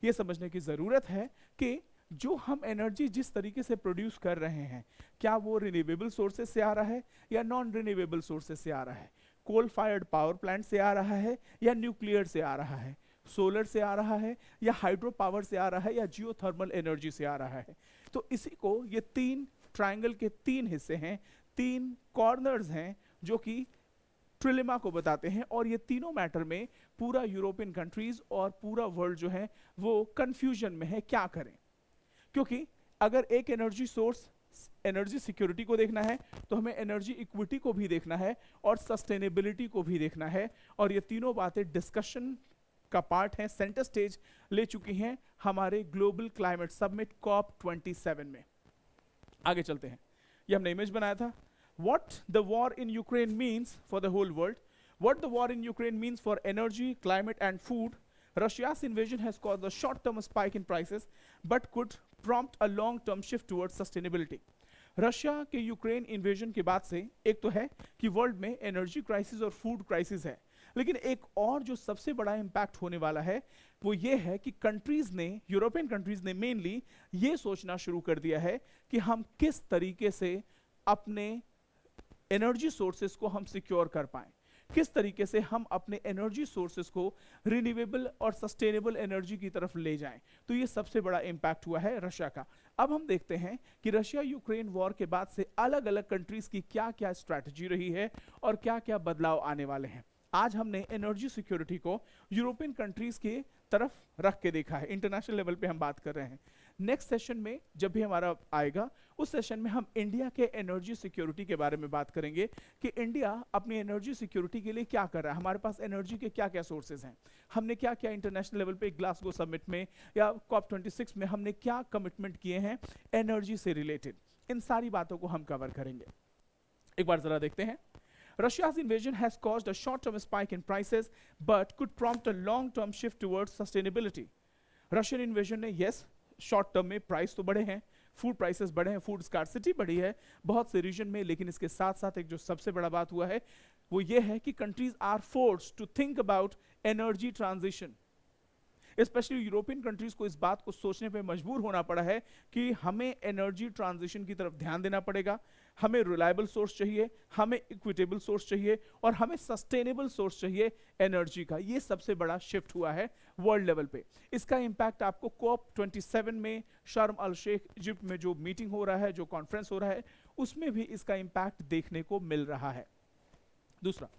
ये समझने की जरूरत है कि जो हम एनर्जी जिस तरीके से प्रोड्यूस कर रहे हैं क्या वो रिन्यूएबल सोर्सेज से आ रहा है या नॉन रिन्यूएबल सोर्सेज से आ रहा है, कोल फायर्ड पावर प्लांट से आ रहा है या न्यूक्लियर से आ रहा है, सोलर से आ रहा है या हाइड्रो पावर से आ रहा है या जियोथर्मल एनर्जी से आ रहा है। तो इसी को, ये तीन ट्रायंगल के तीन हिस्से हैं, तीन कॉर्नर्स हैं जो कि ट्रिलेमा को बताते हैं, और ये तीनों मैटर में पूरा यूरोपियन कंट्रीज और पूरा वर्ल्ड जो है वो कंफ्यूजन में है, क्या करें? क्योंकि अगर एक एनर्जी सोर्स एनर्जी सिक्योरिटी को देखना है तो हमें एनर्जी इक्विटी को भी देखना है और सस्टेनेबिलिटी को भी देखना है, और ये तीनों बातें डिस्कशन का पार्ट है, सेंटर स्टेज ले चुकी हैं हमारे ग्लोबल क्लाइमेट समिट COP27 में। आगे चलते हैं, ये हमने इमेज बनाया था, what the war in Ukraine means for the whole world, what the war in Ukraine means for energy, climate and food. Russia's invasion has caused a short-term spike in prices, but could prompt a long-term shift towards sustainability. Russia के Ukraine invasion के बाद से एक तो है कि world में energy crisis और फूड क्राइसिस है, लेकिन एक और जो सबसे बड़ा इंपैक्ट होने वाला है वो ये है कि कंट्रीज ने, यूरोपियन कंट्रीज ने मेनली ये सोचना शुरू कर दिया है कि हम किस तरीके से अपने एनर्जी सोर्सेस को हम सिक्योर कर पाएं, किस तरीके से हम अपने एनर्जी सोर्सेस को रिन्यूएबल और सस्टेनेबल एनर्जी की तरफ ले जाएं। तो ये सबसे बड़ा इंपैक्ट हुआ है रशिया का। अब हम देखते हैं कि रशिया यूक्रेन वॉर के बाद से अलग अलग कंट्रीज की क्या क्या स्ट्रैटेजी रही है और क्या क्या बदलाव आने वाले हैं। आज हमने एनर्जी सिक्योरिटी को यूरोपियन कंट्रीज की तरफ रख के देखा है, इंटरनेशनल लेवल पे हम बात कर रहे हैं। नेक्स्ट सेशन में जब भी हमारा आएगा, उस सेशन में हम इंडिया के एनर्जी सिक्योरिटी के बारे में बात करेंगे कि इंडिया अपनी एनर्जी सिक्योरिटी के लिए क्या कर रहा है, हमारे पास एनर्जी के क्या क्या सोर्सेज हैं, हमने क्या क्या इंटरनेशनल लेवल पे ग्लासगो समिट में या COP26 में हमने क्या कमिटमेंट किए हैं एनर्जी से रिलेटेड। इन सारी बातों को हम कवर करेंगे। एक बार जरा देखते हैं। Russia's invasion has caused a short-term spike in prices, but could prompt a long-term shift towards sustainability. Russian invasion ने yes, short term में प्राइस तो बढ़े हैं, फूड प्राइसेस बढ़े हैं, फूड स्कार्सिटी बढ़ी है बहुत से रीजन में, लेकिन इसके साथ साथ एक जो सबसे बड़ा बात हुआ है वो ये है कि countries are forced to think about energy transition. Especially European countries को इस बात को सोचने पे मजबूर होना पड़ा है कि हमें एनर्जी ट्रांजिशन की तरफ ध्यान देना पड़ेगा, हमें रिलायबल सोर्स चाहिए, हमें इक्विटेबल सोर्स चाहिए और हमें सस्टेनेबल सोर्स चाहिए एनर्जी का। ये सबसे बड़ा शिफ्ट हुआ है वर्ल्ड लेवल पे। इसका इंपैक्ट आपको COP27 में शर्म अल शेख इजिप्ट में जो मीटिंग हो रहा है, जो कॉन्फ्रेंस हो रहा है, उसमें भी इसका इंपैक्ट देखने को मिल रहा है। दूसरा,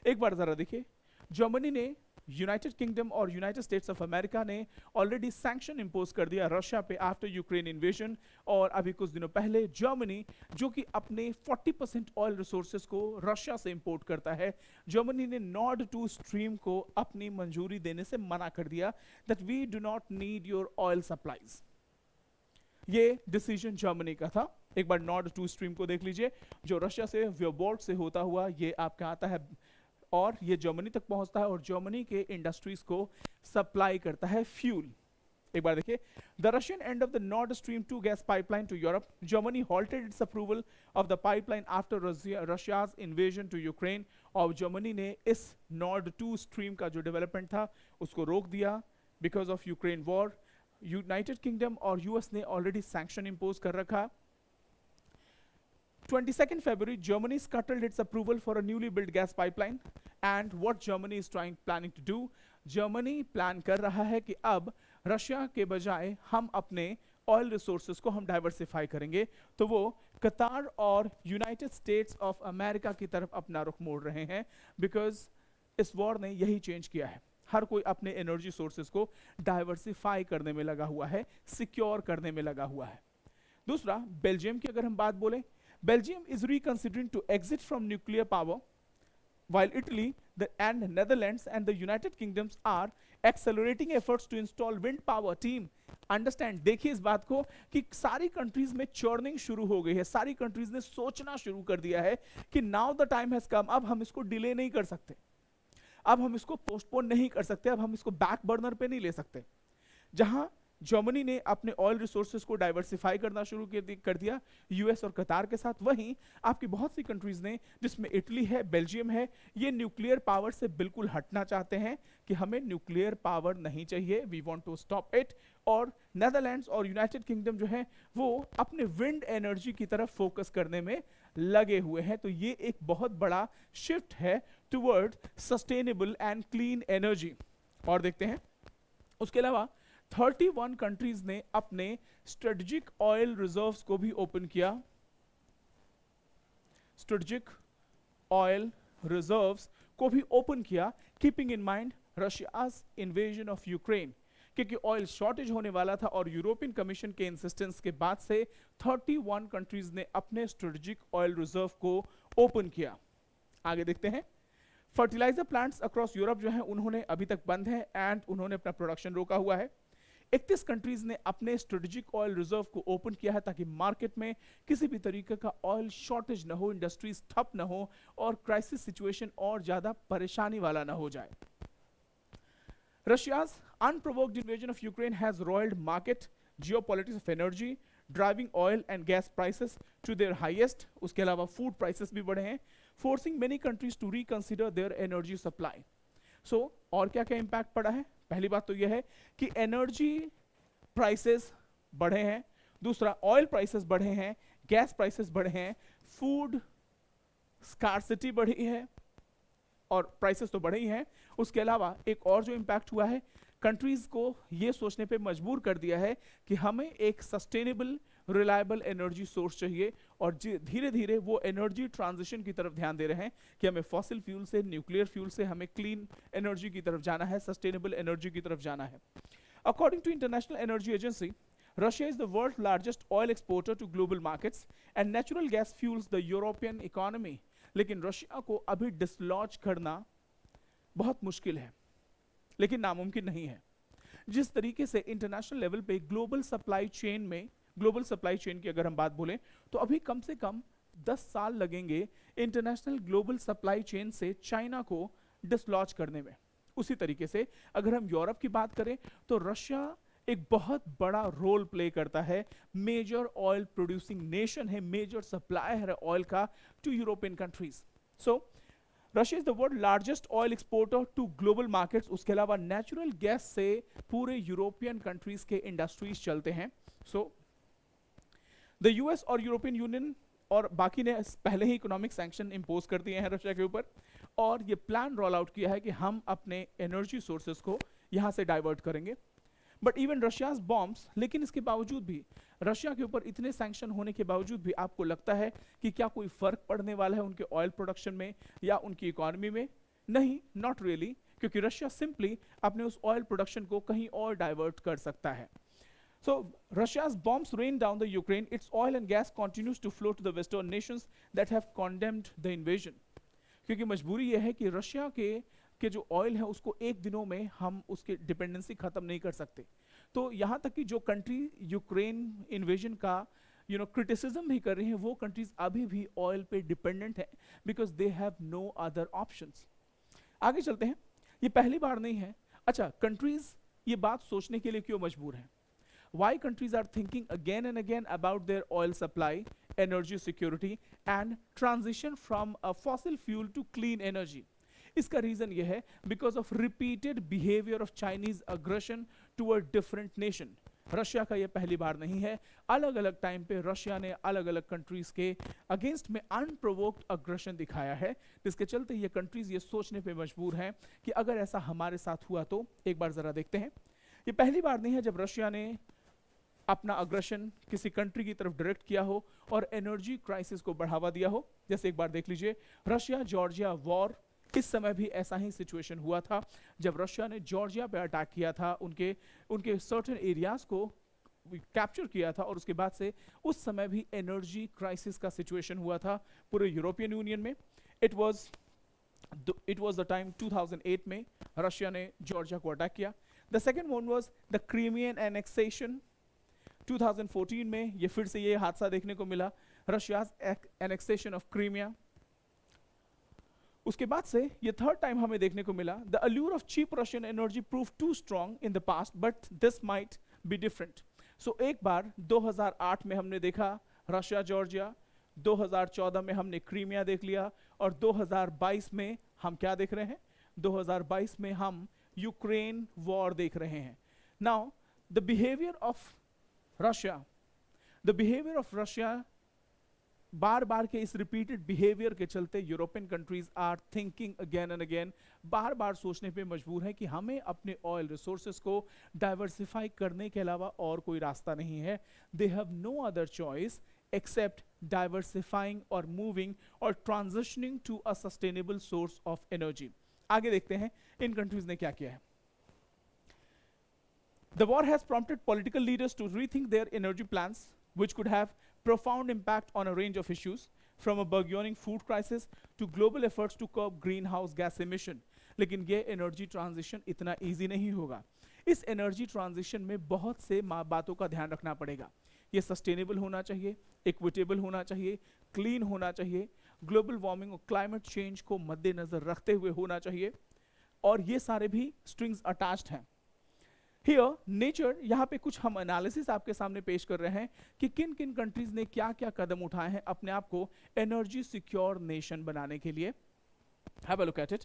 एक बार जरा देखिए, जर्मनी ने, यूनाइटेड किंगडम और यूनाइटेड स्टेट्स ऑफ अमेरिका ने ऑलरेडी सैंक्शन इंपोज कर दिया रशिया पे आफ्टर यूक्रेन इन्वेजन। और अभी कुछ दिनों पहले जर्मनी, जो कि अपने 40% ऑयल रिसोर्सेज को रशिया से इंपोर्ट करता है, जर्मनी ने नॉर्ड 2 स्ट्रीम को अपनी मंजूरी देने से मना कर दिया, that we do not need your oil supplies. ये डिसीजन जर्मनी का था। एक बार नॉर्ड 2 स्ट्रीम को देख लीजिए, जो रशिया से व्योबोर्ड से होता हुआ ये आपका आता है और ये जर्मनी तक पहुंचता है और जर्मनी के इंडस्ट्रीज को सप्लाई करता है फ्यूल। एक बार देखिए, the Russian end of the Nord Stream 2 gas pipeline to Europe, Germany halted its approval of the pipeline after Russia's invasion to Ukraine। और जर्मनी ने इस नॉर्ड 2 स्ट्रीम का जो डेवलपमेंट था उसको रोक दिया because of Ukraine war. United kingdom और यूएस ने ऑलरेडी सैंक्शन इंपोज कर रखा। 22nd February, Germany scuttled its approval for a newly built gas pipeline. And what Germany is planning to do? Germany plan कर रहा है कि अब Russia के बजाय हम अपने ऑयल रिसोर्सेज को हम डाइवर्सिफाई करेंगे। तो वो कतार और यूनाइटेड स्टेट्स ऑफ अमेरिका की तरफ अपना रुख मोड़ रहे हैं, बिकॉज इस वॉर ने यही चेंज किया है। हर कोई अपने एनर्जी सोर्सेज को डाइवर्सिफाई करने में लगा हुआ है, सिक्योर करने में लगा हुआ है। दूसरा, बेल्जियम की अगर हम बात बोलें, Belgium is reconsidering to exit from nuclear power, while Italy and Netherlands and the United Kingdoms are accelerating efforts to install wind power. Team, understand, देखिए इस बात को कि सारी कंट्रीज में चर्निंग शुरू हो गई है, सारी कंट्रीज ने सोचना शुरू कर दिया है कि now the time has come, अब हम इसको डिले नहीं कर सकते, अब हम इसको पोस्टपोन नहीं कर सकते, अब हम इसको बैक बर्नर पे नहीं ले सकते। जहां जर्मनी ने अपने ऑयल रिसोर्सेज को डाइवर्सिफाई करना शुरू कर दिया यूएस और कतार के साथ, वहीं आपकी बहुत सी कंट्रीज ने, जिसमें इटली है, बेल्जियम है, ये न्यूक्लियर पावर से बिल्कुल हटना चाहते हैं कि हमें न्यूक्लियर पावर नहीं चाहिए, we want to stop it. और नेदरलैंड्स और यूनाइटेड किंगडम जो है वो अपने विंड एनर्जी की तरफ फोकस करने में लगे हुए हैं। तो ये एक बहुत बड़ा शिफ्ट है toward sustainable and clean energy. और देखते हैं, उसके अलावा 31 कंट्रीज ने अपने स्ट्रेटेजिक ऑयल रिजर्व्स को भी ओपन किया। स्ट्रेटेजिक ऑयल रिजर्व्स को भी ओपन किया, keeping in mind Russia's invasion of Ukraine, क्योंकि ऑयल शॉर्टेज होने वाला था और यूरोपियन कमीशन के इंसिस्टेंस के बाद से 31 कंट्रीज ने अपने स्ट्रेटेजिक ऑयल रिजर्व को ओपन किया। आगे देखते हैं, फर्टिलाइजर प्लांट्स अक्रॉस यूरोप जो है उन्होंने अभी तक बंद है एंड उन्होंने अपना प्रोडक्शन रोका हुआ है। 31 कंट्रीज ने अपने स्ट्रेटेजिक ऑयल रिजर्व को ओपन किया है ताकि मार्केट में किसी भी तरीके का ऑयल शॉर्टेज न हो, इंडस्ट्रीज ठप न हो और क्राइसिस सिचुएशन और ज्यादा परेशानी वाला न हो जाए। Russia's unprovoked invasion of Ukraine has roiled market geopolitics of energy, driving oil and gas prices to their highest. उसके अलावा food prices भी बढ़े हैं, forcing many countries to reconsider their energy supply. So, और क्या क्या impact पड़ा है? पहली बात तो यह है कि energy prices बढ़े हैं, दूसरा oil prices बढ़े हैं, गैस प्राइसेस बढ़े हैं, फूड स्कार्सिटी बढ़ी है, और प्राइसेस तो बढ़े ही हैं। उसके अलावा एक और जो इम्पैक्ट हुआ है, कंट्रीज को ये सोचने पे मजबूर कर दिया है कि हमें एक सस्टेनेबल रिलायबल एनर्जी सोर्स चाहिए, और धीरे धीरे वो एनर्जी ट्रांजिशन की तरफ ध्यान दे रहे हैं कि हमें फॉसिल फ्यूल से, न्यूक्लियर फ्यूल से हमें क्लीन एनर्जी की तरफ जाना है, सस्टेनेबल एनर्जी की तरफ जाना है। According to International Energy Agency, Russia is the world's largest oil exporter to global markets and natural gas fuels the European economy. लेकिन रशिया को अभी डिसलॉज करना बहुत मुश्किल है, लेकिन नामुमकिन नहीं है। जिस तरीके से इंटरनेशनल लेवल पे ग्लोबल सप्लाई चेन में, ग्लोबल सप्लाई चेन की अगर हम बात बोलें तो अभी कम से कम 10 साल लगेंगे इंटरनेशनल ग्लोबल सप्लाई चेन से चाइना को डिसलॉज करने में। उसी तरीके से अगर हम यूरोप की बात करें तो रशिया एक बहुत बड़ा रोल प्ले करता है, मेजर ऑयल प्रोड्यूसिंग नेशन है, मेजर सप्लायर है ऑयल का to European countries. So Russia is the world largest oil exporter to global markets. उसके अलावा नेचुरल गैस से पूरे यूरोपियन कंट्रीज के इंडस्ट्रीज चलते हैं। सो द यूएस और यूरोपियन यूनियन और बाकी ने पहले ही इकोनॉमिक सैंक्शन इंपोज कर दिए हैं रशिया के ऊपर, और ये प्लान रोल आउट किया है कि हम अपने एनर्जी सोर्सेस को यहां से डाइवर्ट करेंगे। बट इवन रशियाज बॉम्ब्स, लेकिन इसके बावजूद भी, रशिया के ऊपर इतने सैंक्शन होने के बावजूद भी आपको लगता है कि क्या कोई फर्क पड़ने वाला है उनके ऑयल प्रोडक्शन में या उनकी इकोनॉमी में? नहीं, नॉट रियली, क्योंकि रशिया सिंपली अपने उस ऑयल प्रोडक्शन को कहीं और डाइवर्ट कर सकता है। So Russia's bombs rain down the Ukraine. Its oil and gas continues to flow to the Western nations that have condemned the invasion. क्योंकि मजबूरी यह है कि रशिया के जो ऑयल है उसको एक दिनों में हम उसके डिपेंडेंसी खत्म नहीं कर सकते। तो यहाँ तक कि जो कंट्री यूक्रेन इन्वेजन का क्रिटिसिज्म भी कर रही हैं, वो कंट्रीज अभी भी ऑयल पे डिपेंडेंट है, because they have no other options. आगे चलते हैं। ये पहली बार नहीं है। अच्छा, कंट्रीज ये बात सोचने के लिए क्यों मजबूर हैं? Why countries are thinking again and again about their oil supply, energy security and transition from a fossil fuel to clean energy? इसका रीजन ये है because of repeated behavior of Chinese aggression toward different nation. Russia का ये पहली बार नहीं है। अलग अलग टाइम पे रशिया ने अलग अलग कंट्रीज के अगेंस्ट में अनप्रोवोक्ड अग्रेशन दिखाया है, जिसके चलते ये कंट्रीज ये सोचने पे मजबूर हैं कि अगर ऐसा हमारे साथ हुआ तो। एक बार जरा देखते हैं। ये पहली बार नहीं है जब रशिया ने अपना अग्रेशन किसी कंट्री की तरफ डायरेक्ट किया हो और एनर्जी क्राइसिस को बढ़ावा दिया हो। जैसे एक बार देख लीजिए, रशिया जॉर्जिया वॉर, इस समय भी ऐसा ही सिचुएशन हुआ था जब रशिया ने जॉर्जिया पे अटैक किया था, उनके सर्टेन एरियाज को कैप्चर किया था, और उसके बाद से उस समय भी एनर्जी क्राइसिस का सिचुएशन हुआ था पूरे यूरोपियन यूनियन में। इट वाज द टाइम 2008 में रशिया ने जॉर्जिया को अटैक किया। The second one was the Crimean annexation 2014 में। ये फिर से ये हादसा देखने को मिला, रशियाज एनेक्सेशन ऑफ क्रीमिया। उसके बाद से ये थर्ड टाइम हमें देखने को मिला। The allure of cheap Russian energy prove to strong in the past but this might be different. So एक बार 2008 में हमने देखा रशिया जॉर्जिया, 2014 में हमने क्रीमिया देख लिया, और 2022 में हम क्या देख रहे हैं? 2022 में हम यूक्रेन वॉर देख रहे हैं। Now the behaviour of Russia बार बार के इस रिपीटेड बिहेवियर के चलते European countries are thinking again and again, बार बार सोचने पे मजबूर है कि हमें अपने ऑयल रिसोर्सेज को डाइवर्सिफाई करने के अलावा और कोई रास्ता नहीं है। They have no other choice except diversifying और मूविंग और transitioning to a sustainable source of energy. आगे देखते हैं इन कंट्रीज ने क्या किया है। The war has prompted political leaders to rethink their energy plans, which could have profound impact on a range of issues, from a burgeoning food crisis to global efforts to curb greenhouse gas emission. लेकिन ये energy transition इतना easy नहीं होगा। इस energy transition में बहुत से बातों का ध्यान रखना पड़ेगा। ये सस्टेनेबल होना चाहिए, इक्विटेबल होना चाहिए, क्लीन होना चाहिए, ग्लोबल वार्मिंग और क्लाइमेट चेंज को मद्देनजर रखते हुए होना चाहिए, और ये सारे भी स्ट्रिंग्स अटैच्ड हैं। हियर नेचर, यहाँ पे कुछ हम एनालिसिस आपके सामने पेश कर रहे हैं कि किन किन कंट्रीज ने क्या क्या कदम उठाए हैं अपने आप को एनर्जी सिक्योर नेशन बनाने के लिए। Have a look at it.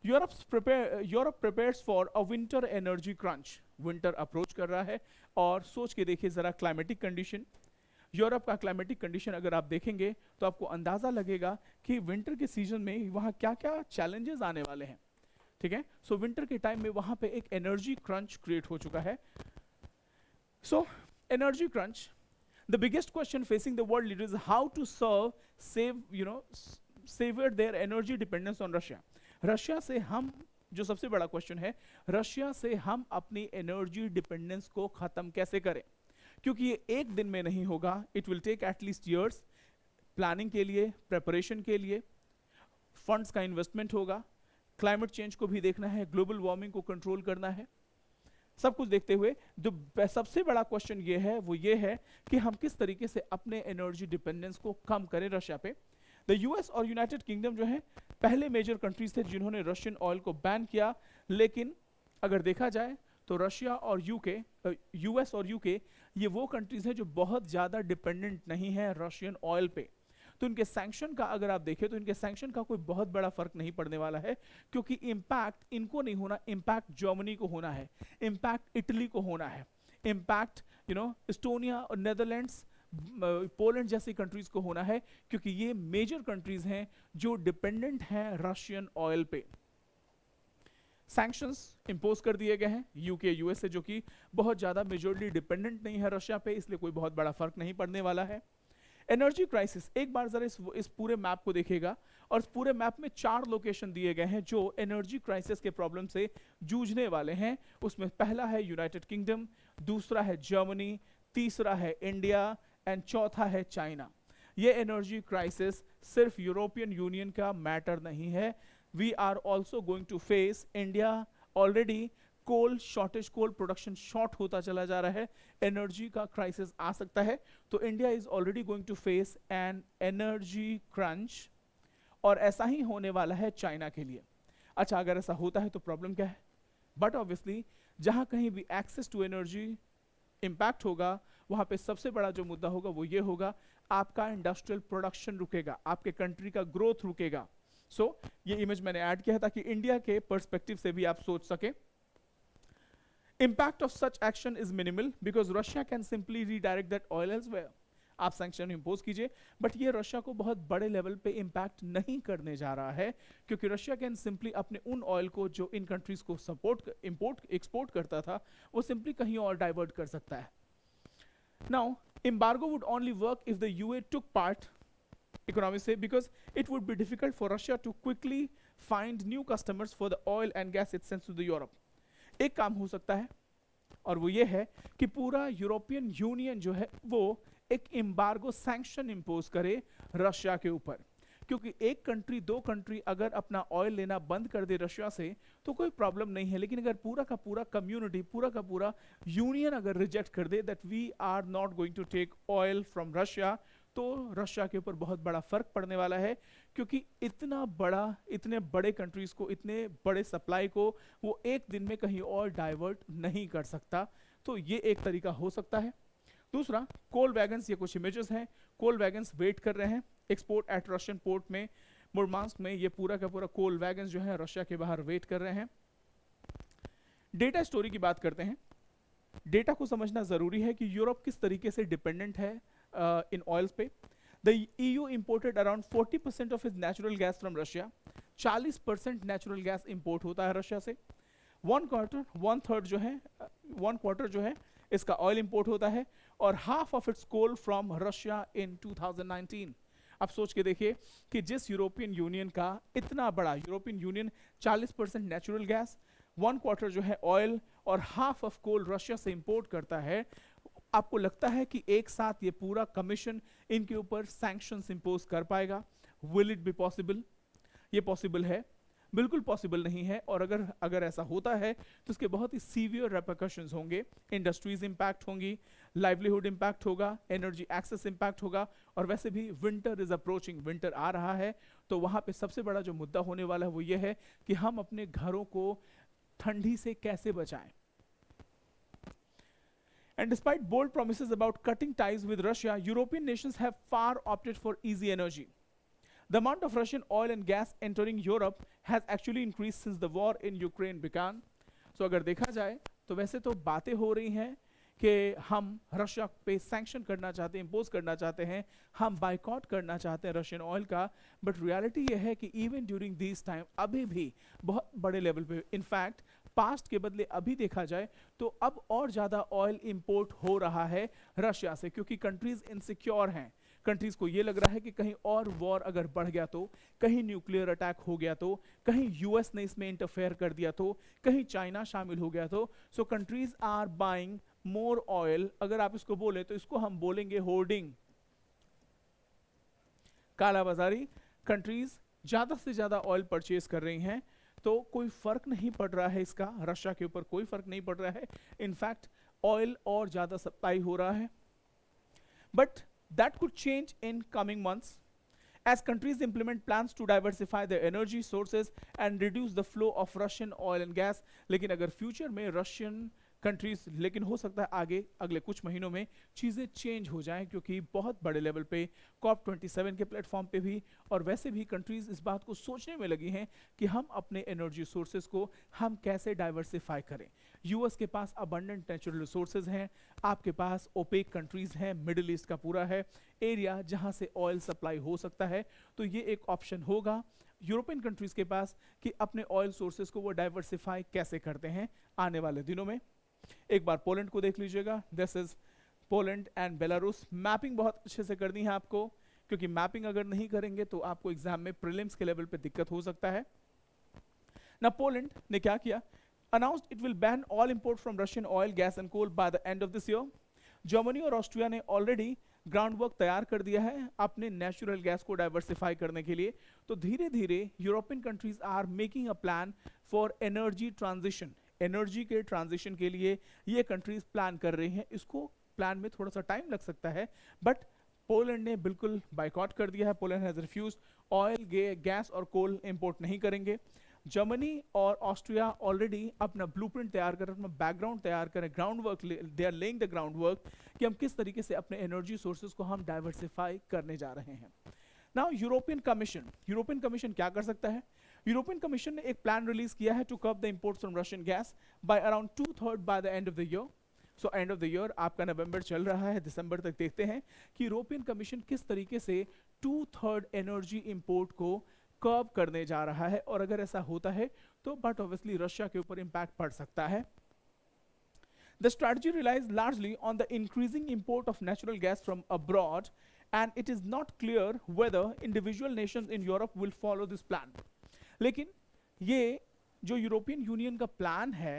Europe prepares for a winter energy crunch. Winter approach कर रहा है, और सोच के देखिए जरा क्लाइमेटिक कंडीशन। यूरोप का क्लाइमेटिक कंडीशन अगर आप देखेंगे तो आपको अंदाजा लगेगा कि विंटर के सीजन में वहाँ क्या क्या चैलेंजेस आने वाले हैं, ठीक है। सो विंटर के टाइम में वहाँ पे एक एनर्जी क्रंच क्रिएट हो चुका है। So energy crunch, the biggest question facing the world leaders is how to save their energy dependence on Russia. Russia से हम, जो सबसे बड़ा क्वेश्चन है, रशिया से हम अपनी एनर्जी डिपेंडेंस को खत्म कैसे करें, क्योंकि ये एक दिन में नहीं होगा, it will take at least years. Planning के लिए, प्रेपरेशन के लिए, फंड्स का इन्वेस्टमेंट होगा, क्लाइमेट चेंज को भी देखना है, ग्लोबल वार्मिंग को कंट्रोल करना है, सब कुछ देखते हुए जो सबसे बड़ा क्वेश्चन ये है वो ये है कि हम किस तरीके से अपने एनर्जी डिपेंडेंस को कम करें रशिया पे। द यूएस और यूनाइटेड किंगडम जो है पहले मेजर कंट्रीज थे जिन्होंने रशियन ऑयल को बैन किया, लेकिन अगर देखा जाए तो रशिया और यूएस और यूके ये वो कंट्रीज हैं जो बहुत ज्यादा डिपेंडेंट नहीं है रशियन ऑयल पे। तो इनके सैंक्शन का अगर आप देखें तो इनके सैंक्शन का कोई बहुत बड़ा फर्क नहीं पड़ने वाला है, क्योंकि इंपैक्ट इनको नहीं होना, इंपैक्ट जर्मनी को होना है, इंपैक्ट इटली को होना है, इंपैक्ट एस्टोनिया और नेदरलैंड्स, पोलैंड जैसी कंट्रीज को होना है, क्योंकि ये मेजर कंट्रीज हैं जो डिपेंडेंट हैं रशियन ऑयल पे। सैंक्शंस इंपोज कर दिए गए हैं यूके यूएसए, जो कि बहुत ज्यादा मेजोरली डिपेंडेंट नहीं है रशिया पे, इसलिए कोई बहुत बड़ा फर्क नहीं पड़ने वाला है। एनर्जी क्राइसिस, एक बार जरा इस पूरे मैप को देखिएगा, और इस पूरे मैप में 4 लोकेशन दिए गए हैं जो एनर्जी क्राइसिस के प्रॉब्लम से जूझने वाले हैं। उसमें पहला है यूनाइटेड किंगडम, दूसरा है जर्मनी, तीसरा है इंडिया एंड चौथा है चाइना। ये एनर्जी क्राइसिस सिर्फ यूरोपियन यूनियन का मैटर नहीं है, we are also going to face, India already coal shortage, coal production short होता चला जा रहा है, एनर्जी का क्राइसिस आ सकता है, तो India is already going to face an energy crunch, और ऐसा ही होने वाला है चाइना के लिए। अच्छा, अगर ऐसा होता है तो प्रॉब्लम क्या है, बट ऑब्वियसली जहां कहीं भी एक्सेस टू एनर्जी इंपैक्ट होगा वहां पे सबसे बड़ा जो मुद्दा होगा वो ये होगा, आपका इंडस्ट्रियल प्रोडक्शन रुकेगा, आपके कंट्री का ग्रोथ रुकेगा। सो ये इमेज मैंने ऐड किया है ताकि इंडिया के पर्सपेक्टिव से भी आप सोच सके। Impact of such action is minimal because Russia can simply redirect that oil elsewhere. आप सैंक्शन इंपोज कीजिए, बट ये रशिया को बहुत बड़े लेवल पे इंपैक्ट नहीं करने जा रहा है, क्योंकि रशिया कैन सिंपली अपने उन ऑयल को जो इन कंट्रीज को एक्सपोर्ट करता था वो सिंपली कहीं और डाइवर्ट कर सकता है। Now embargo would only work if the UA took part, economists say, because it would be difficult for Russia to quickly find new customers for the oil and gas it sends to the Europe. एक काम हो सकता है और वो ये है कि पूरा यूरोपियन यूनियन जो है वो एक एम्बार्गो सैंक्शन इंपोज करे रशिया के ऊपर, क्योंकि एक कंट्री, दो कंट्री अगर अपना ऑयल लेना बंद कर दे रशिया से तो कोई प्रॉब्लम नहीं है, लेकिन अगर पूरा का पूरा कम्युनिटी, पूरा का पूरा यूनियन अगर रिजेक्ट कर दे that we are not going to take oil from Russia, तो रशिया के ऊपर बहुत बड़ा फर्क पड़ने वाला है, क्योंकि इतने बड़े कंट्रीज को, इतने बड़े सप्लाई को वो एक दिन में कहीं और डाइवर्ट नहीं कर सकता। तो ये एक तरीका हो सकता है। दूसरा, कोल वैगन्स, ये कुछ इमेजेस हैं, कोल वैगन्स वेट कर रहे हैं एक्सपोर्ट एट रशियन पोर्ट में, मुर्मांस्क में, ये पूरा का पूरा कोल वैगन्स जो है रशिया के बाहर वेट कर रहे हैं। डेटा स्टोरी की बात करते हैं। डेटा को समझना जरूरी है कि यूरोप किस तरीके से डिपेंडेंट है इन ऑयल्स पे। The EU imported around 40% of its natural gas from Russia, 40% natural gas import होता है रशिया से। वन क्वार्टर जो है इसका ऑयल इंपोर्ट होता है, और half of its coal from Russia in 2019। आप सोच के देखिए कि जिस यूरोपियन यूनियन का इतना बड़ा, यूरोपियन यूनियन 40% नेचुरल गैस, 1/4 जो है ऑयल और हाफ ऑफ कोल रशिया से इंपोर्ट करता है, आपको लगता है कि एक साथ ये पूरा कमीशन इनके ऊपर सैंक्शंस इंपोज कर पाएगा? Will it be possible? ये पॉसिबल है? बिल्कुल पॉसिबल नहीं है, और अगर ऐसा होता है तो उसके बहुत ही सीवियर रेपरकशंस होंगे। इंडस्ट्रीज इंपैक्ट होंगी, लाइवलीहुड इंपैक्ट होगा, एनर्जी एक्सेस इंपैक्ट होगा, और वैसे भी विंटर इज अप्रोचिंग, विंटर आ रहा है, तो वहां पे सबसे बड़ा जो मुद्दा होने वाला है वो ये है कि हम अपने घरों को ठंडी से कैसे बचाएं। And despite bold promises about cutting ties with Russia, European nations have far opted for easy energy. The amount of Russian oil and gas entering Europe has actually increased since the war in Ukraine began. So अगर देखा जाए तो वैसे तो बातें हो रही हैं कि हम रशिया पे सैंक्शन करना चाहते हैं, इम्पोज करना चाहते हैं, हम बाइकआउट करना चाहते हैं रशियन ऑयल का, बट रियलिटी ये है कि इवन ड्यूरिंग दिस टाइम अभी भी बहुत बड़े लेवल पे, इनफैक्ट पास्ट के बदले अभी देखा जाए तो अब और ज़्यादा ऑयल इंपोर्ट हो रहा है रशिया से, क्योंकि कंट्रीज इनसिक्योर हैं। कंट्रीज को ये लग रहा है कि कहीं और वॉर अगर बढ़ गया तो, कहीं न्यूक्लियर अटैक हो गया तो, कहीं यूएस ने इसमें इंटरफेयर कर दिया तो, कहीं चाइना शामिल हो गया तो, so countries are buying more oil. अगर आप इसको बोले तो इसको हम बोलेंगे होर्डिंग, कालाबाजारी। कंट्रीज ज्यादा से ज्यादा ऑयल परचेज कर रही हैं, तो कोई फर्क नहीं पड़ रहा है इसका, रशिया के ऊपर कोई फर्क नहीं पड़ रहा है, इनफैक्ट ऑयल और ज्यादा सप्लाई हो रहा है। But that could change in coming months as countries implement plans to diversify their energy sources and reduce the flow of Russian oil and gas। लेकिन अगर फ्यूचर में रशियन कंट्रीज, लेकिन हो सकता है आगे अगले कुछ महीनों में चीज़ें चेंज हो जाएं, क्योंकि बहुत बड़े लेवल पे COP27 के प्लेटफॉर्म पे भी और वैसे भी कंट्रीज इस बात को सोचने में लगी हैं कि हम अपने एनर्जी सोर्सेज को हम कैसे डाइवर्सिफाई करें। यूएस के पास अबंडेंट नेचुरल रिसोर्सेज हैं, आपके पास ओपेक कंट्रीज हैं, मिडिल ईस्ट का पूरा है एरिया जहां से ऑयल सप्लाई हो सकता है, तो ये एक ऑप्शन होगा यूरोपियन कंट्रीज के पास कि अपने ऑयल सोर्सेज को वो डाइवर्सिफाई कैसे करते हैं आने वाले दिनों में। एक बार पोलैंड को देख लीजिएगा, this is Poland and Belarus. Mapping बहुत अच्छे से करनी है आपको, क्योंकि मैपिंग अगर नहीं करेंगे तो आपको एग्जाम में प्रीलिम्स के लेवल पे दिक्कत हो सकता है ना। पोलैंड ने क्या किया, announced it will ban all import from Russian oil, gas and coal by the end of this year। Germany और ऑस्ट्रिया ने ऑलरेडी ग्राउंड वर्क तैयार कर दिया है अपने नेचुरल गैस को डाइवर्सिफाई करने के लिए। तो धीरे धीरे European countries are making a plan for energy transition. Energy के ट्रांजिशन के लिए ये कंट्रीज प्लान कर रही हैं। इसको प्लान में थोड़ा सा टाइम लग सकता है, बट पोलैंड ने बिल्कुल बाइकआउट कर दिया है। Poland has refused oil, gas और कोल इंपोर्ट नहीं करेंगे। जर्मनी और ऑस्ट्रिया ऑलरेडी अपना ब्लूप्रिंट तैयार कर, अपना बैकग्राउंड तैयार करें, ground work, they are laying the ground work कि हम किस तरीके से अपने एनर्जी सोर्सेज को हम डाइवर्सिफाई करने जा रहे हैं। नाउ यूरोपियन कमीशन क्या कर सकता है? यूरोपियन कमीशन ने एक प्लान रिलीज किया है to curb the imports from Russian gas by around 2/3 by the end of the year. So end of the year आपका नवंबर चल रहा है, दिसंबर तक देखते हैं कि यूरोपियन कमीशन किस तरीके से 2/3 एनर्जी इंपोर्ट को कर्ब करने जा रहा है। और अगर ऐसा होता है तो बट ऑब्वियसली रशिया के ऊपर इंपैक्ट पड़ सकता है। The strategy relies largely on the increasing import of natural gas from abroad, and it is not clear whether individual nations in Europe will follow this plan। लेकिन ये जो European Union का plan है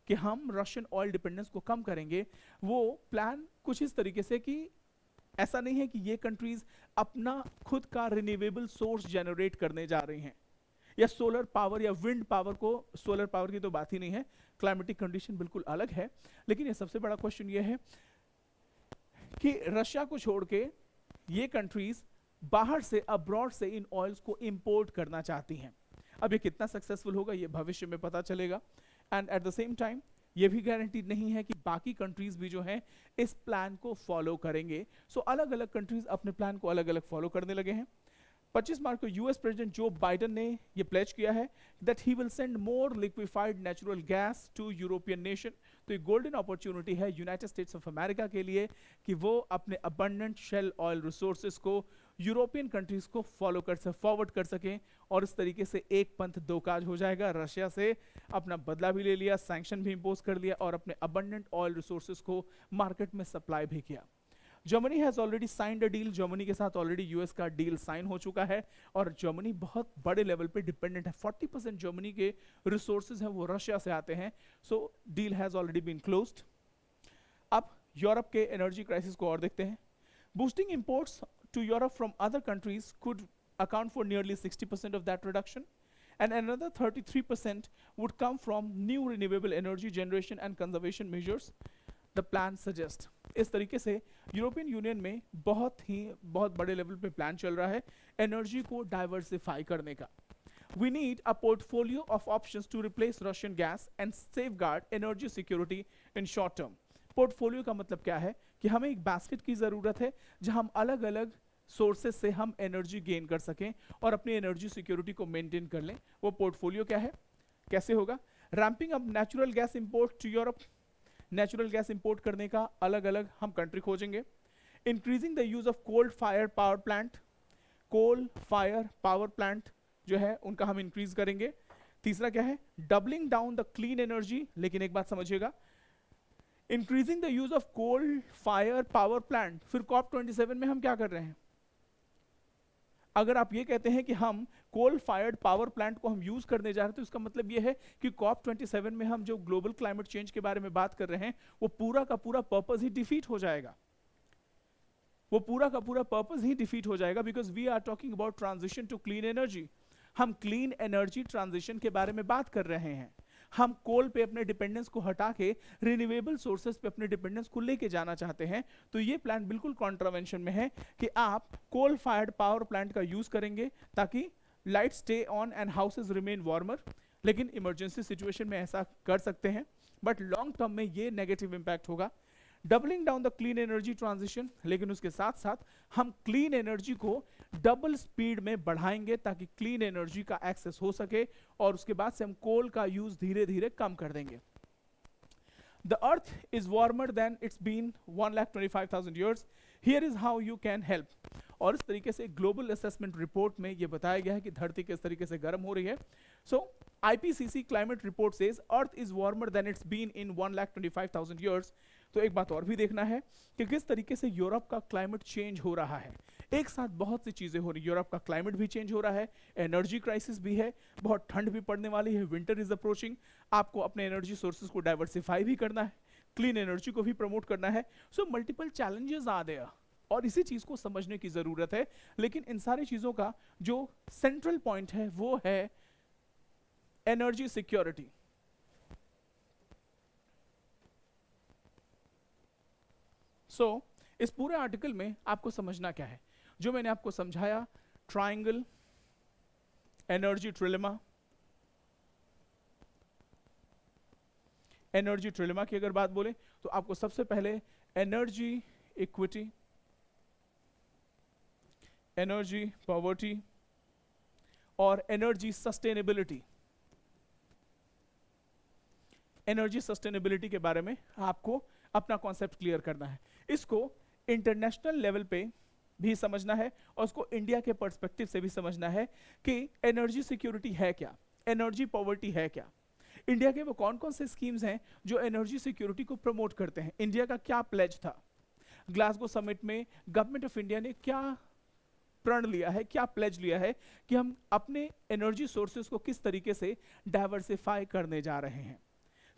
कि हम रशियन ऑयल डिपेंडेंस को कम करेंगे, वो प्लान कुछ इस तरीके से कि ऐसा नहीं है कि ये कंट्रीज अपना खुद का रिन्यूएबल सोर्स जनरेट करने जा रही हैं, या सोलर पावर या विंड पावर को, सोलर पावर की तो बात ही नहीं है, क्लाइमेटिक कंडीशन बिल्कुल अलग है। लेकिन ये सबसे बड़ा क्वेश्चन ये है कि रशिया को छोड़ के ये कंट्रीज बाहर से, अब्रॉड से इन ऑयल्स को इंपोर्ट करना चाहती हैं। अब ये कितना सक्सेसफुल होगा ये भविष्य में पता चलेगा। And at the same time ये भी गारंटीड नहीं है कि बाकी कंट्रीज भी जो हैं इस प्लान को फॉलो करेंगे। सो अलग अलग कंट्रीज अपने प्लान को अलग अलग फॉलो करने लगे हैं। 25 मार्च को यूएस प्रेसिडेंट जो बाइडेन ने ये प्लेज किया है that he will send more liquefied natural gas to European nation. तो ये गोल्डन अपॉर्चुनिटी है यूनाइटेड स्टेट्स ऑफ अमेरिका के लिए कि वो अपने अबंडेंट शेल ऑयल रिसोर्सेज को यूरोपियन कंट्रीज को फॉरवर्ड कर सकें, और इस तरीके से एक पंथ दो काज हो जाएगा। रशिया से अपना बदला भी ले लिया, सैंक्शन भी इंपोज कर लिया और अपने अबंडेंट ऑयल रिसोर्सेज को मार्केट में सप्लाई भी किया। Germany has already signed a deal. Germany के साथ ऑलरेडी यूएस का डील साइन हो चुका है और जर्मनी बहुत बड़े लेवल पे डिपेंडेंट है। 40% जर्मनी के रिसोर्सेज हैं वो रशिया से आते हैं। So deal has already been closed. अब यूरोप के एनर्जी क्राइसिस को और देखते हैं। Boosting imports to Europe from other countries could account for nearly 60% of that reduction, and another 33% would come from new renewable energy generation and conservation measures, the plan suggests। इस तरीके से European union में बहुत बड़े level पे plan चल रहा है एनर्जी को डाइवर्सिफाई करने का। We need a portfolio of options to replace Russian gas and safeguard energy security in short term। Portfolio का मतलब क्या है कि हमें एक बास्केट की जरूरत है जहां हम अलग अलग सोर्सेस से हम एनर्जी गेन कर सकें और अपनी एनर्जी सिक्योरिटी को मेंटेन कर लें। वो पोर्टफोलियो क्या है, कैसे होगा? Ramping up natural gas import to Europe. Natural gas import करने का अलग अलग हम कंट्री खोजेंगे। Increasing the use of coal fire power plant, coal fire power plant जो है उनका हम इंक्रीज करेंगे। तीसरा क्या है, doubling down the clean energy, लेकिन एक बात समझिएगा, increasing the use of coal fire power plant, फिर COP27 में हम क्या कर रहे हैं? अगर आप ये कहते हैं कि हम कोल फायर्ड पावर प्लांट को हम यूज करने जा रहे हैं, तो इसका मतलब ये है कि COP27 में हम जो ग्लोबल क्लाइमेट चेंज के बारे में बात कर रहे हैं वो पूरा का पूरा पर्पस ही डिफीट हो जाएगा, वो पूरा का पूरा पर्पस ही डिफीट हो जाएगा, because we are talking about transition to clean energy. हम क्लीन एनर्जी ट्रांजिशन के बारे में बात कर रहे हैं। हम कोल पे अपने डिपेंडेंस को हटा के रिन्यूएबल सोर्सेज पे अपने डिपेंडेंस को लेके जाना चाहते हैं, तो ये प्लान बिल्कुल कॉन्ट्रावेंशन में है कि आप कोल फायर्ड पावर प्लांट का यूज करेंगे ताकि light stay on and houses remain warmer, लेकिन इमरजेंसी सिचुएशन में ऐसा कर सकते हैं, बट लॉन्ग टर्म में ये नेगेटिव इंपैक्ट होगा। Doubling down the clean energy transition, लेकिन उसके साथ साथ हम क्लीन एनर्जी को डबल स्पीड में बढ़ाएंगे ताकि क्लीन एनर्जी का एक्सेस हो सके, और उसके बाद से हम कोल का यूज धीरे धीरे कम कर देंगे। The earth is warmer than it's been 1,25,000 years. Here is how you can help. और इस तरीके से ग्लोबल असेसमेंट रिपोर्ट में ये बताया गया है कि धरती किस तरीके से गर्म हो रही है। सो IPCC climate report says earth is warmer than it's been in 1,25,000 years। तो एक बात और भी देखना है कि किस तरीके से यूरोप का क्लाइमेट चेंज हो रहा है। एक साथ बहुत सी चीजें हो रही, यूरोप का क्लाइमेट भी चेंज हो रहा है, एनर्जी क्राइसिस भी है, बहुत ठंड भी पड़ने वाली है, विंटर इज अप्रोचिंग, आपको अपने एनर्जी सोर्सेज को डाइवर्सिफाई भी करना है, क्लीन एनर्जी को भी प्रमोट करना है। So multiple challenges are there, और इसी चीज को समझने की जरूरत है। लेकिन इन सारी चीजों का जो सेंट्रल पॉइंट है वो है एनर्जी सिक्योरिटी। सो इस पूरे आर्टिकल में आपको समझना क्या है, जो मैंने आपको समझाया, ट्रायंगल, एनर्जी ट्रिलेमा, एनर्जी ट्रिलेमा की अगर बात बोले तो आपको सबसे पहले एनर्जी इक्विटी, एनर्जी पॉवर्टी और एनर्जी सस्टेनेबिलिटी, एनर्जी सस्टेनेबिलिटी के बारे में आपको अपना कॉन्सेप्ट क्लियर करना है। इसको इंटरनेशनल लेवल पे भी समझना है और उसको इंडिया के पर्सपेक्टिव से भी समझना है कि एनर्जी सिक्योरिटी है क्या, एनर्जी पॉवर्टी है क्या, इंडिया के वो कौन कौन से स्कीम्स हैं जो एनर्जी सिक्योरिटी को प्रमोट करते हैं, इंडिया का क्या प्लेज था, ग्लासगो समिट में गवर्नमेंट ऑफ इंडिया ने क्या प्रण लिया है, क्या प्लेज लिया है कि हम अपने एनर्जी सोर्सेज को किस तरीके से डाइवर्सिफाई करने जा रहे हैं।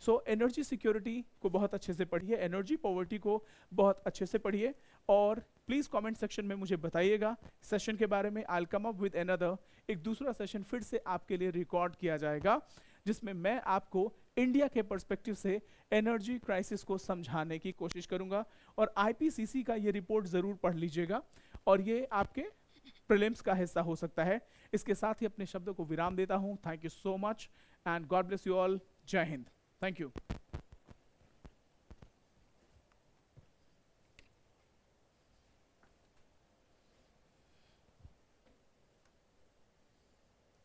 सो एनर्जी सिक्योरिटी को बहुत अच्छे से पढ़िए, एनर्जी पॉवर्टी को बहुत अच्छे से पढ़िए, और प्लीज कमेंट सेक्शन में मुझे बताइएगा सेशन के बारे में। I will come up with another, एक दूसरा सेशन फिर से आपके लिए रिकॉर्ड किया जाएगा जिसमें मैं आपको इंडिया के पर्सपेक्टिव से एनर्जी क्राइसिस को समझाने की कोशिश करूंगा। और IPCC का ये रिपोर्ट जरूर पढ़ लीजिएगा और ये आपके प्रीलिम्स का हिस्सा हो सकता है। इसके साथ ही अपने शब्दों को विराम देता हूं। Thank you so much and God bless you all. जय हिंद। Thank you.